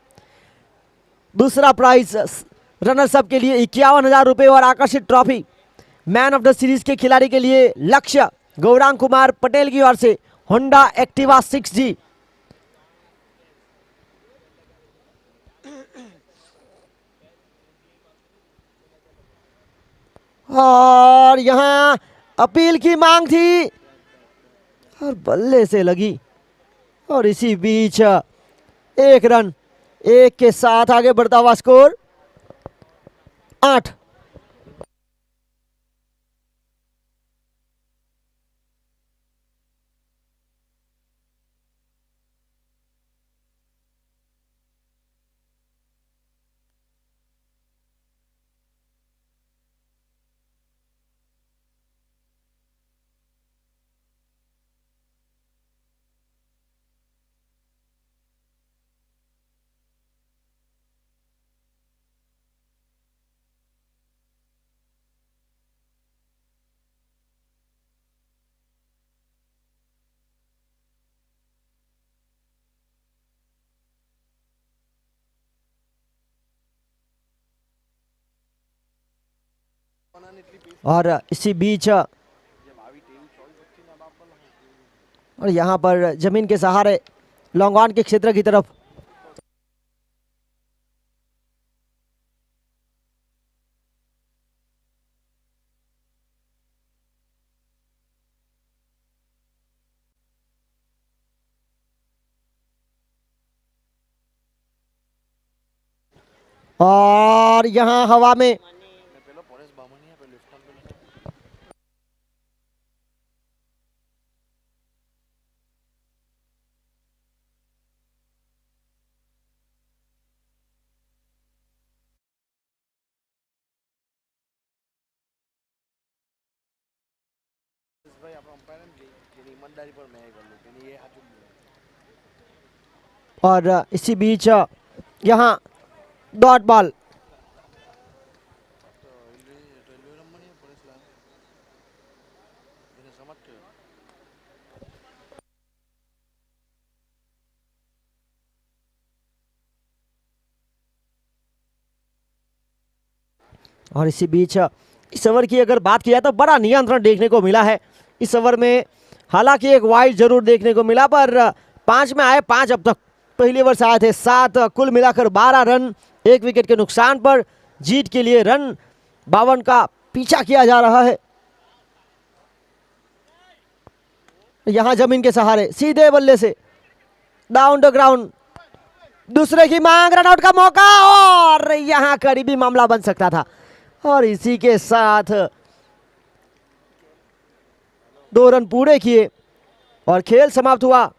दूसरा प्राइज रनर्स अप के लिए 51,000 रुपये और आकर्षित trophy. Man of the series के खिलाड़ी के लिए लक्ष्य गौरांग कुमार पटेल की ओर से होंडा एक्टिवा 6G। और यहां अपील की मांग थी और बल्ले से लगी और इसी बीच 1 रन, एक के साथ आगे बढ़ता हुआ स्कोर 8। और इसी बीच और यहाँ पर जमीन के सहारे लॉन्ग ऑन के क्षेत्र की तरफ और यहाँ हवा में और इसी बीच यहाँ डॉट बॉल और इसी बीच इस ओवर की अगर बात किया तो बड़ा नियंत्रण देखने को मिला है इस ओवर में। हालांकि एक वाइड जरूर देखने को मिला पर 5 में आए 5 अब तक। पहले ओवर से आए थे 7, कुल मिलाकर 12 रन 1 विकेट के नुकसान पर। जीत के लिए रन 52 का पीछा किया जा रहा है। यहां जमीन के सहारे सीधे बल्ले से डाउन द ग्राउंड, दूसरे की मांग, रनआउट का मौका और यहां करीबी मामला बन सकता था। और इसी के साथ 2 रन पूरे किए और खेल समाप्त हुआ।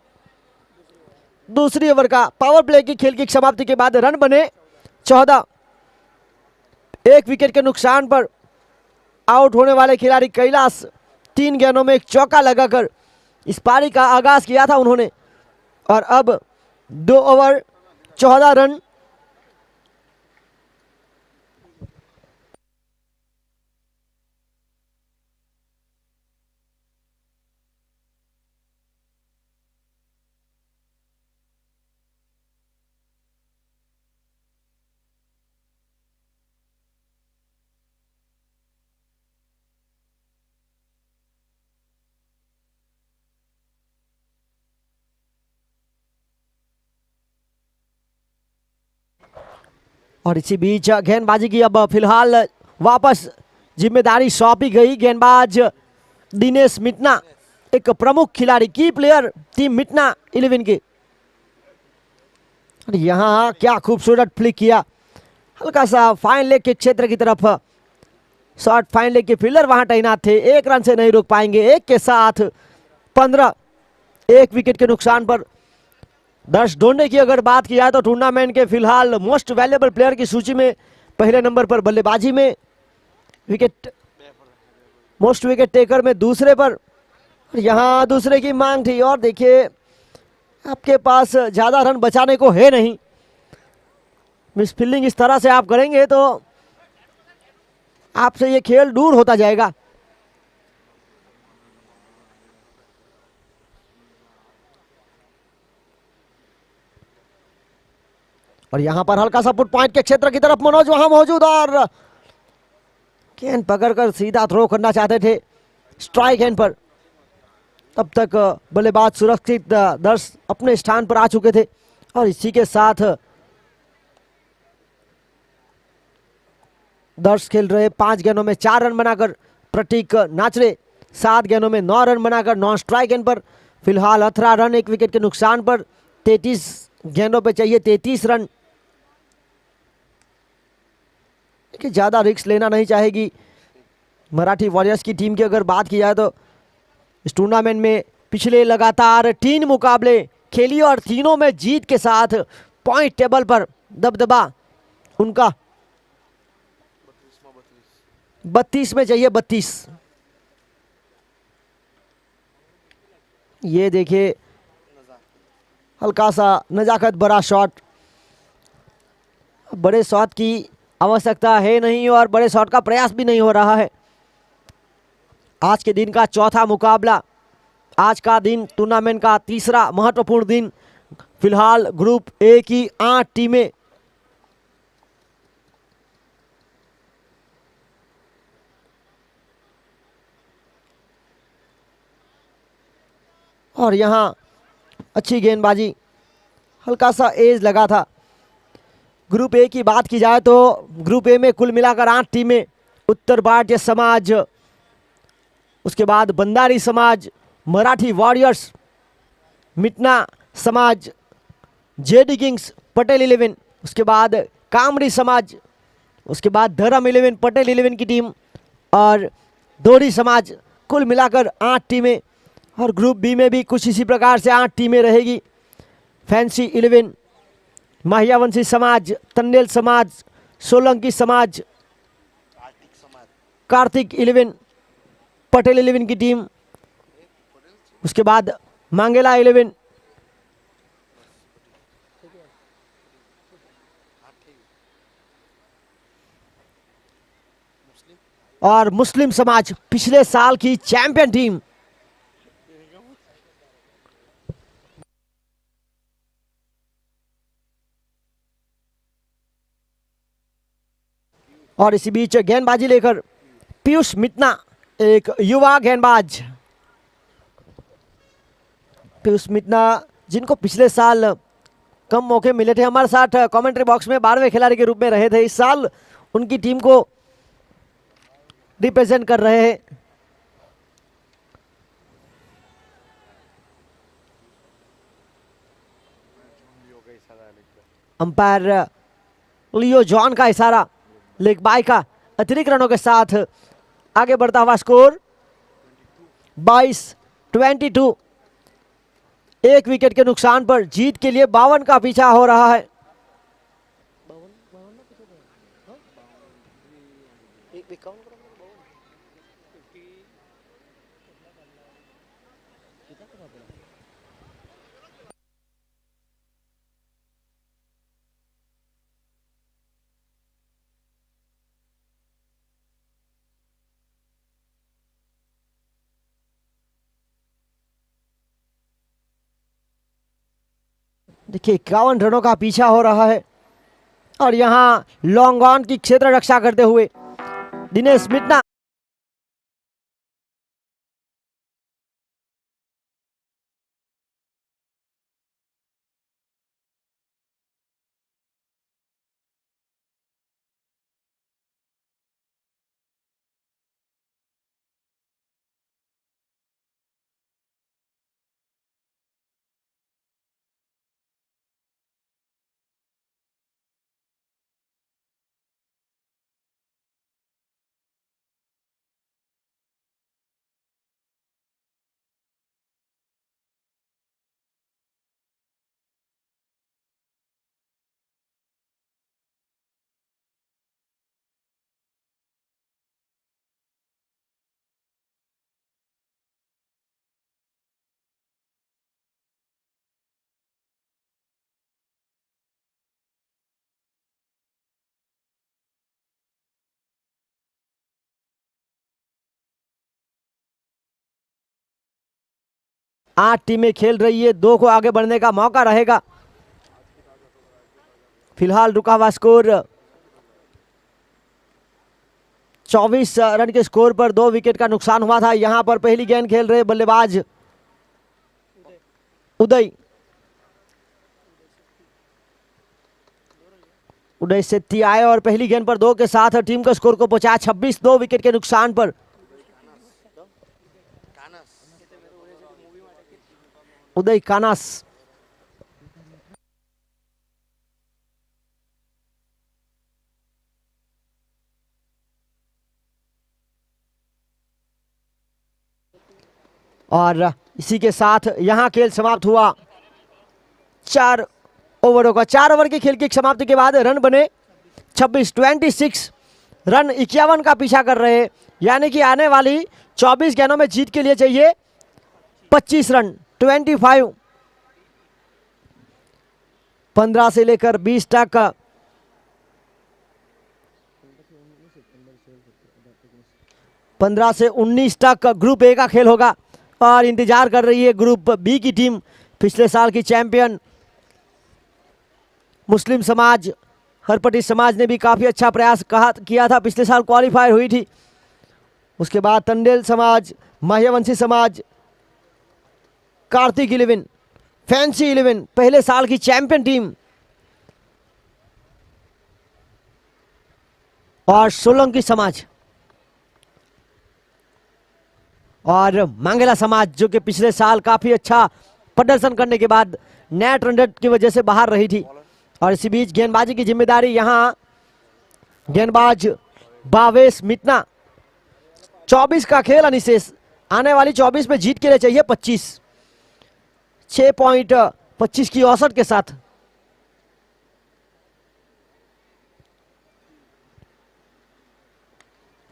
दूसरी ओवर का पावर प्ले की खेल की समाप्ति के बाद रन बने 14। 1 विकेट के नुकसान पर आउट होने वाले खिलाड़ी कैलाश 3 गेंदों में एक चौका लगाकर इस पारी का आगाज किया था उन्होंने। और अब 2 ओवर 14 रन। और इसी बीच गेंदबाजी की अब फिलहाल वापस जिम्मेदारी सौंपी गई। गेंदबाज दिनेश मिटना, एक प्रमुख खिलाड़ी, की प्लेयर टीम मिटना 11 के। और यहाँ क्या खूबसूरत फ्लिक किया, हल्का सा फाइन लेग के क्षेत्र की तरफ शॉट। फाइन लेग के फील्डर वहां तैनात थे, 1 रन से नहीं रोक पाएंगे। 1 के साथ 15, 1 विकेट के नुकसान पर। दर्श ढोंडे की अगर बात की जाए तो टूर्नामेंट के फिलहाल मोस्ट वैल्यूएबल प्लेयर की सूची में पहले नंबर पर, बल्लेबाजी में विकेट, मोस्ट विकेट टेकर में दूसरे पर। यहां दूसरे की मांग थी और देखिए आपके पास ज्यादा रन बचाने को है नहीं। मिस फील्डिंग इस तरह से आप करेंगे तो आपसे ये खेल दूर होता जाएगा। और यहां पर हल्का सा पुट पॉइंट के क्षेत्र की तरफ मनोज वहां मौजूद और गेंद पकड़कर सीधा थ्रो करना चाहते थे स्ट्राइक हैंड पर। तब तक बल्लेबाज सुरक्षित दर्श अपने स्थान पर आ चुके थे। और इसी के साथ दर्श खेल रहे 5 गेंदों में 4 रन बनाकर। प्रतीक नाचरे 7 गेंदों में 9 रन बनाकर नॉन स्ट्राइक हैंड पर। फिलहाल 18 रन 1 विकेट के नुकसान पर। 33 गेंदों पे चाहिए 33 रन। कि ज्यादा रिस्क लेना नहीं चाहेगी मराठी वॉरियर्स की टीम की। अगर बात की जाए तो इस टूर्नामेंट में पिछले लगातार 3 मुकाबले खेली और तीनों में जीत के साथ पॉइंट टेबल पर दबदबा उनका 32 में चाहिए 32। ये देखिए हल्का सा नजाकत भरा शॉट। बड़े शॉट की आवश्यकता है नहीं और बड़े शॉट का प्रयास भी नहीं हो रहा है। आज के दिन का चौथा मुकाबला, आज का दिन टूर्नामेंट का तीसरा महत्वपूर्ण दिन। फिलहाल ग्रुप ए की 8 टीमें और यहाँ अच्छी गेंदबाजी, हल्का सा एज लगा था। ग्रुप ए की बात की जाए तो ग्रुप ए में कुल मिलाकर 8 टीमें, उत्तर भारतीय समाज, उसके बाद बंदारी समाज, मराठी वॉरियर्स, मिटना समाज, जेडी किंग्स, पटेल 11, उसके बाद कामरी समाज, उसके बाद धर्म 11, पटेल 11 की टीम और दोहरी समाज, कुल मिलाकर 8 टीमें। और ग्रुप बी में भी कुछ इसी प्रकार से 8 टीमें रहेगी। फैंसी 11, माहियावंशी समाज, तंडेल समाज, सोलंकी समाज, कार्तिक 11, पटेल 11 की टीम, उसके बाद मांगेला 11, और मुस्लिम समाज, पिछले साल की चैंपियन टीम। और इसी बीच गेंदबाजी लेकर पीयूष मितना, एक युवा गेंदबाज। पीयूष मितना जिनको पिछले साल कम मौके मिले थे, हमारे साथ कमेंट्री बॉक्स में 12वें खिलाड़ी के रूप में रहे थे, इस साल उनकी टीम को रिप्रेजेंट कर रहे हैं। अंपायर लियो जॉन का इशारा, लेग बाय का अतिरिक्त रनों के साथ आगे बढ़ता हुआ स्कोर 22-22। एक विकेट के नुकसान पर जीत के लिए 52 का पीछा हो रहा है। देखिए 51 रनों का पीछा हो रहा है। और यहाँ लॉन्ग ऑन की क्षेत्र रक्षा करते हुए दिनेश मितना, आठ टीमें खेल रही है, 2 को आगे बढ़ने का मौका रहेगा। फिलहाल रुका हुआ स्कोर 24 रन के स्कोर पर 2 विकेट का नुकसान हुआ था। यहां पर पहली गेंद खेल रहे बल्लेबाज उदय सेट्टी आए और पहली गेंद पर 2 के साथ टीम का स्कोर को पहुंचाया 26, 2 विकेट के नुकसान पर। उदय कानस और इसी के साथ यहां खेल समाप्त हुआ। 4 ओवरों का 4 ओवर की खेल की समाप्ति के बाद रन बने 26 रन 51 का पीछा कर रहे, यानी कि आने वाली 24 गेंदों में जीत के लिए चाहिए 25 रन। 25 15 से लेकर 20 तक 15 से 19 तक ग्रुप ए का खेल होगा और इंतजार कर रही है ग्रुप बी की टीम। पिछले साल की चैंपियन मुस्लिम समाज, हरपटी समाज ने भी काफी अच्छा प्रयास किया था, पिछले साल क्वालिफाई हुई थी। उसके बाद तंडेल समाज, माह्यवंशी समाज, कार्तिक 11, फैंसी 11, पहले साल की चैंपियन टीम, और सोलंकी समाज और मांगेला समाज, जो कि पिछले साल काफी अच्छा प्रदर्शन करने के बाद नेट रन रेट की वजह से बाहर रही थी। और इसी बीच गेंदबाजी की जिम्मेदारी यहां गेंदबाज भावेश मितना। 24 का खेल अनिशेष, आने वाली 24 में जीत के लिए चाहिए 25, 6.25 की औसत के साथ।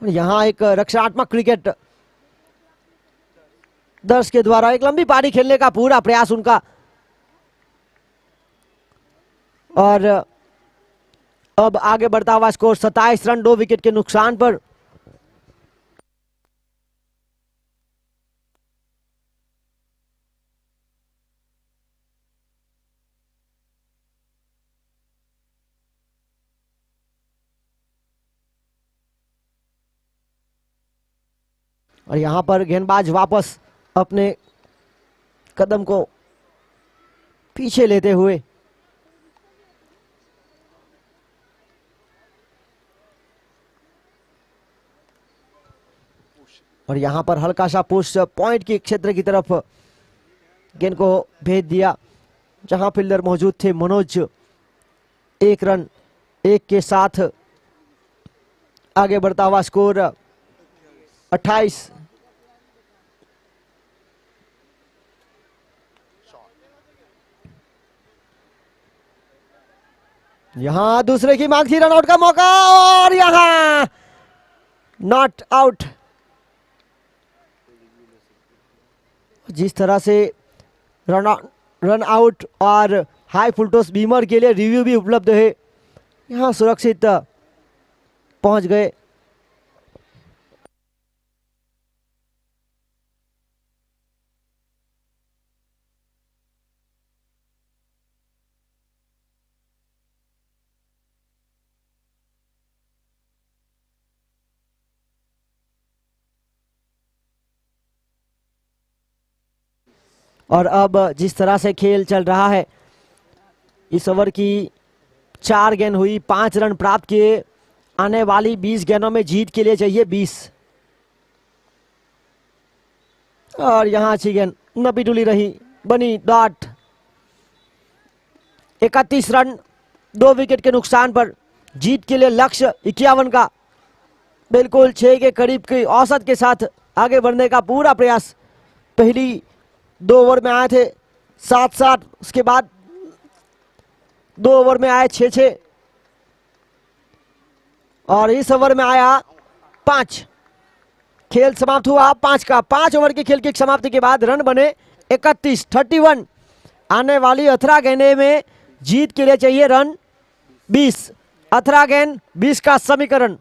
यहां एक रक्षात्मक क्रिकेट दर्शक के द्वारा एक लंबी पारी खेलने का पूरा प्रयास उनका, और अब आगे बढ़ता हुआ स्कोर 27 रन 2 विकेट के नुकसान पर। और यहां पर गेंदबाज वापस अपने कदम को पीछे लेते हुए और यहां पर हल्का सा पुश पॉइंट के क्षेत्र की तरफ गेंद को भेज दिया, जहां फील्डर मौजूद थे मनोज। 1 रन 1 के साथ आगे बढ़ता हुआ स्कोर 28। यहां दूसरे की मांग थी, रनआउट का मौका, और यहां नॉट आउट। जिस तरह से रन आउट और हाई फुलटॉस बीमर के लिए रिव्यू भी उपलब्ध है, यहां सुरक्षित पहुंच गए। और अब जिस तरह से खेल चल रहा है, इस ओवर की 4 गेंद हुई, 5 रन प्राप्त किए। आने वाली 20 गेंदों में जीत के लिए चाहिए 20। और यहां अच्छी गेंद नबी डुली रही, बनी डॉट। 31 रन 2 विकेट के नुकसान पर जीत के लिए लक्ष्य 51 का, बिल्कुल 6 के करीब की औसत के साथ आगे बढ़ने का पूरा प्रयास। पहली 2 ओवर में आए थे 7-7, उसके बाद 2 ओवर में आए 6-6, और इस ओवर में आया 5। खेल समाप्त हुआ 5 का। 5 ओवर के खेल की समाप्ति के बाद रन बने 31। आने वाली 18 गेंदे में जीत के लिए चाहिए रन 20। 18 गेंद 20 का समीकरण।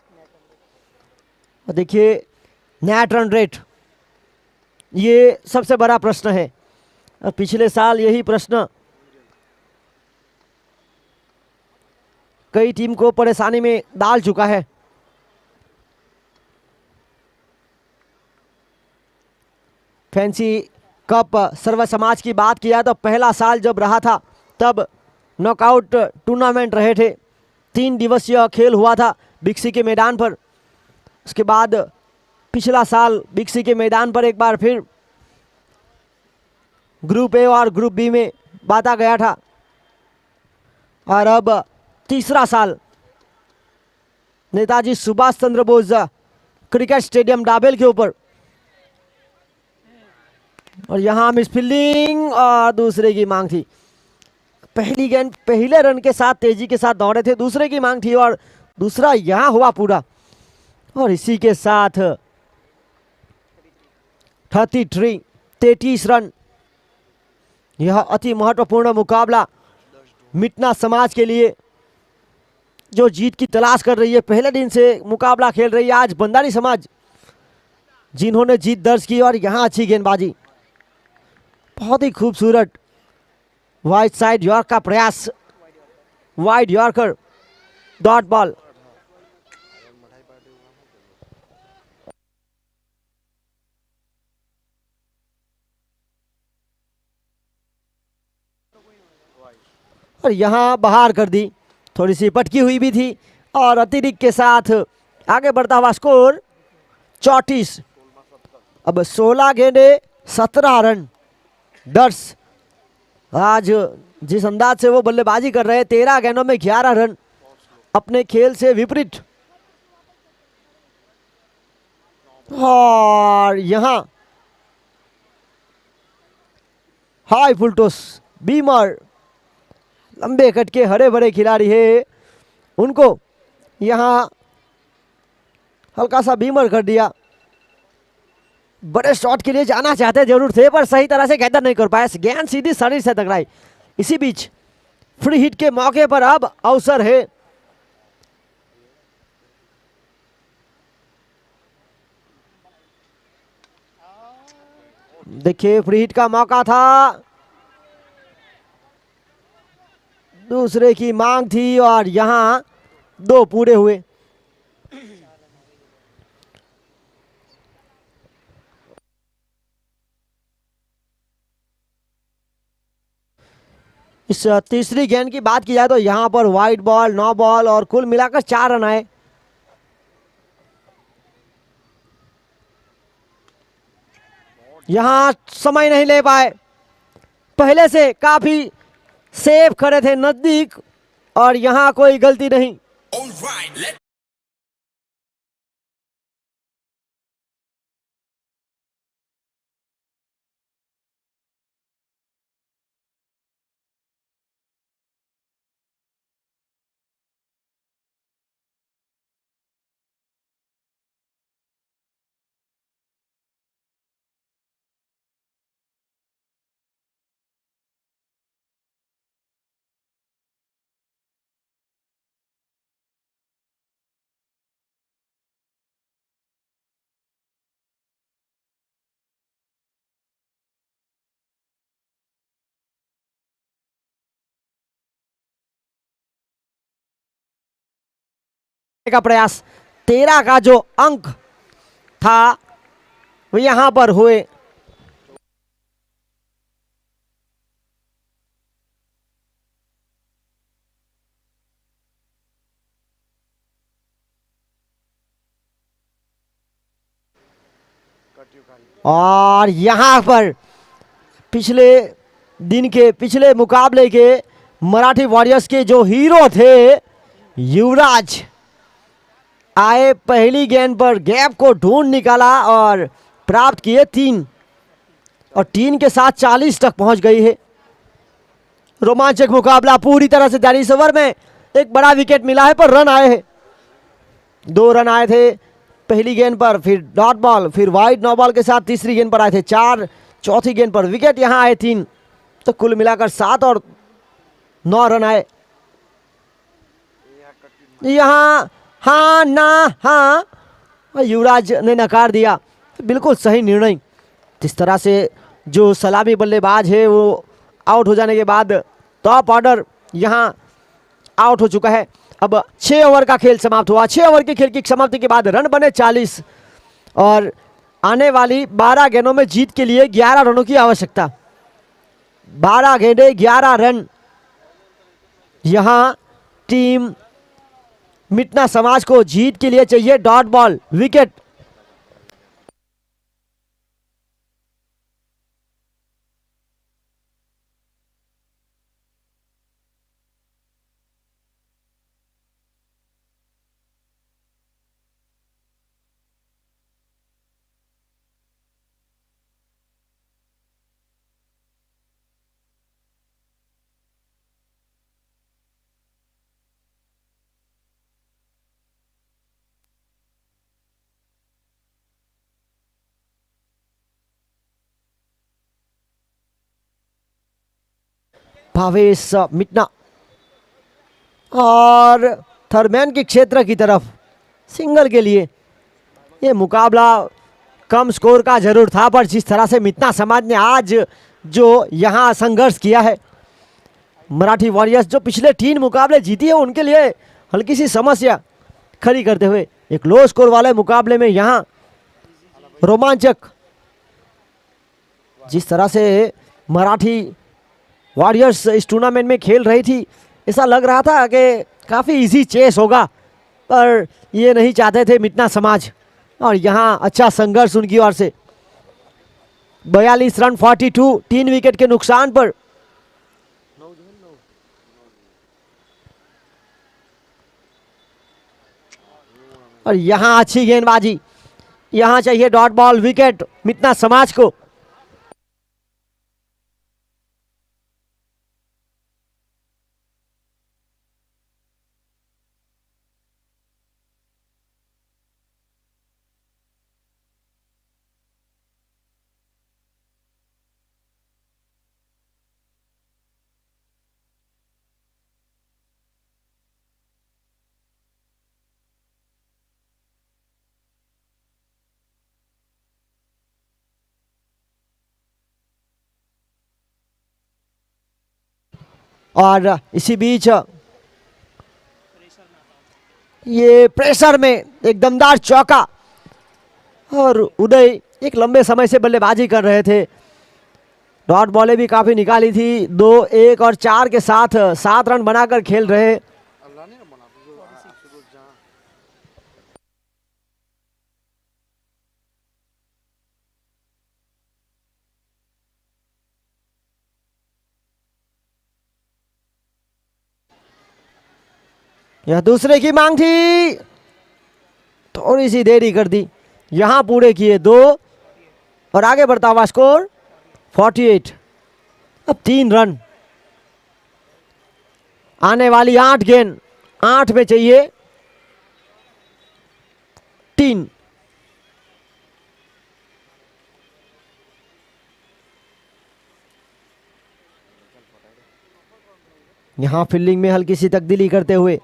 देखिए नेट रन रेट, ये सबसे बड़ा प्रश्न है, और पिछले साल यही प्रश्न कई टीम को परेशानी में डाल चुका है। फैंसी कप सर्व समाज की बात किया तो पहला साल जब रहा था तब नॉकआउट टूर्नामेंट रहे थे। 3 दिवसीय खेल हुआ था बिक्सी के मैदान पर। उसके बाद पिछला साल बिक्सी के मैदान पर एक बार फिर ग्रुप ए और ग्रुप बी में बांटा गया था, और अब तीसरा साल Netaji Subhash Chandra Bose cricket stadium double के ऊपर। और यहां मिस फील्डिंग और दूसरे की मांग थी। पहली गेंद पहले रन के साथ तेजी के साथ दौड़े थे, दूसरे की मांग थी और दूसरा यहां हुआ पूरा। और इसी के साथ 33 रन। यह अति महत्वपूर्ण मुकाबला मितना समाज के लिए, जो जीत की तलाश कर रही है, पहले दिन से मुकाबला खेल रही है। आज बंदारी समाज जिन्होंने जीत दर्ज की, और यहां अच्छी गेंदबाजी, बहुत ही खूबसूरत वाइड साइड यॉर्क का प्रयास, वाइड यॉर्कर, डॉट बॉल। और यहाँ बाहर कर दी, थोड़ी सी पटकी हुई भी थी और अतिरिक्त के साथ आगे बढ़ता हुआ स्कोर 34। अब 16 गेंदे 17 रन। दर्श आज जिस अंदाज से वो बल्लेबाजी कर रहे हैं, 13 गेंदों में 11 रन, अपने खेल से विपरीत। और यहाँ हाई फुल टॉस, बीमर लंबे कट के हरे भरे खिलाड़ी है, उनको यहाँ हल्का सा बीमर कर दिया। बड़े शॉट के लिए जाना चाहते जरूर थे पर सही तरह से गैदर नहीं कर पाए, गेंद सीधी शरीर से टकराई। इसी बीच फ्री हिट के मौके पर अब अवसर है। देखिए फ्री हिट का मौका था, दूसरे की मांग थी और यहां 2 पूरे हुए। इस तीसरी गेंद की बात की जाए तो यहां पर वाइड बॉल, नो बॉल और कुल मिलाकर 4 रन आए। यहां समय नहीं ले पाए, पहले से काफी सेफ खड़े थे नजदीक और यहां कोई गलती नहीं। का प्रयास, 13 का जो अंक था वो यहां पर हुए। और यहां पर पिछले दिन के, पिछले मुकाबले के मराठी वॉरियर्स के जो हीरो थे युवराज, आए पहली गेंद पर गैप को ढूंढ निकाला और प्राप्त किए 3 और 3 के साथ 40 तक पहुंच गई है। रोमांचक मुकाबला पूरी तरह से जारी। इस ओवर में एक बड़ा विकेट मिला है पर रन आए हैं, 2 रन आए थे पहली गेंद पर, फिर डॉट बॉल, फिर वाइड नो बॉल के साथ तीसरी गेंद पर आए थे 4, चौथी गेंद पर विकेट यहां आए 3, तो कुल मिलाकर 7 और 9 रन आए। यहां हाँ ना हाँ, युवराज ने नकार दिया, बिल्कुल सही निर्णय। जिस तरह से जो सलामी बल्लेबाज है वो आउट हो जाने के बाद टॉप ऑर्डर यहां आउट हो चुका है। अब 6 ओवर का खेल समाप्त हुआ। 6 ओवर के खेल की समाप्ति के बाद रन बने 40 और आने वाली 12 गेंदों में जीत के लिए 11 रनों की आवश्यकता। 12 गेंदे 11 रन। यहां टीम मिटना समाज को जीत के लिए चाहिए डॉट बॉल, विकेट। भावेश मिटना और थर्मैन के क्षेत्र की तरफ सिंगल के लिए। ये मुकाबला कम स्कोर का जरूर था पर जिस तरह से मिटना समाज ने आज जो यहां संघर्ष किया है, मराठी वॉरियर्स जो पिछले 3 मुकाबले जीती है उनके लिए हल्की सी समस्या खड़ी करते हुए एक लो स्कोर वाले मुकाबले में यहां रोमांचक, जिस तरह से मराठी वॉरियर्स इस टूर्नामेंट में खेल रही थी, ऐसा लग रहा था कि काफ़ी इजी चेस होगा, पर ये नहीं चाहते थे मिटना समाज। और यहाँ अच्छा संघर्ष उनकी ओर से। 42 रन 42, 3 विकेट के नुकसान पर। और यहाँ अच्छी गेंदबाजी, यहाँ चाहिए डॉट बॉल विकेट मितना समाज को। और इसी बीच ये प्रेशर में एक दमदार चौका, और उदय एक लंबे समय से बल्लेबाजी कर रहे थे। डॉट बॉलें भी काफ़ी निकाली थी, 2, 1 और 4 के साथ 7 रन बनाकर खेल रहे। यह दूसरे की मांग थी, थोड़ी सी देरी कर दी। यहां पूरे किए 2 और आगे बढ़ता हुआ स्कोर 48। अब 3 रन, आने वाली 8 गेंद, 8 में चाहिए 3। यहां फील्डिंग में हल्की सी तब्दीली करते हुए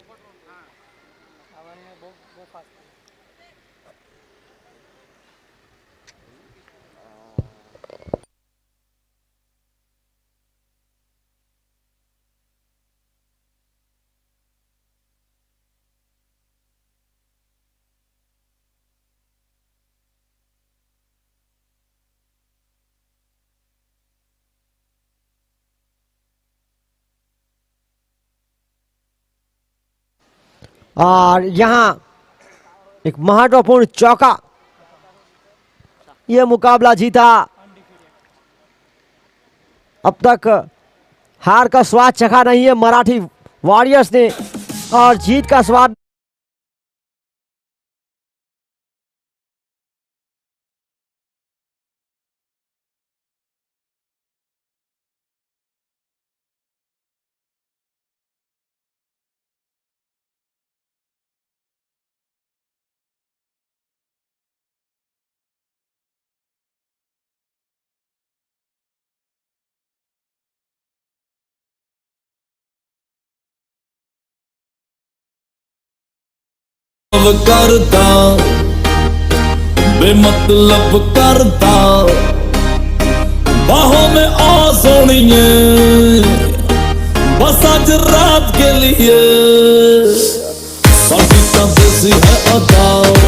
और यहां एक महत्वपूर्ण चौका, यह मुकाबला जीता। अब तक हार का स्वाद चखा नहीं है मराठी वॉरियर्स ने, और जीत का स्वाद करता बेमतलब करता, बाहों में आ सोनिए बस आज रात के लिए। साडी तां देसी है अदा।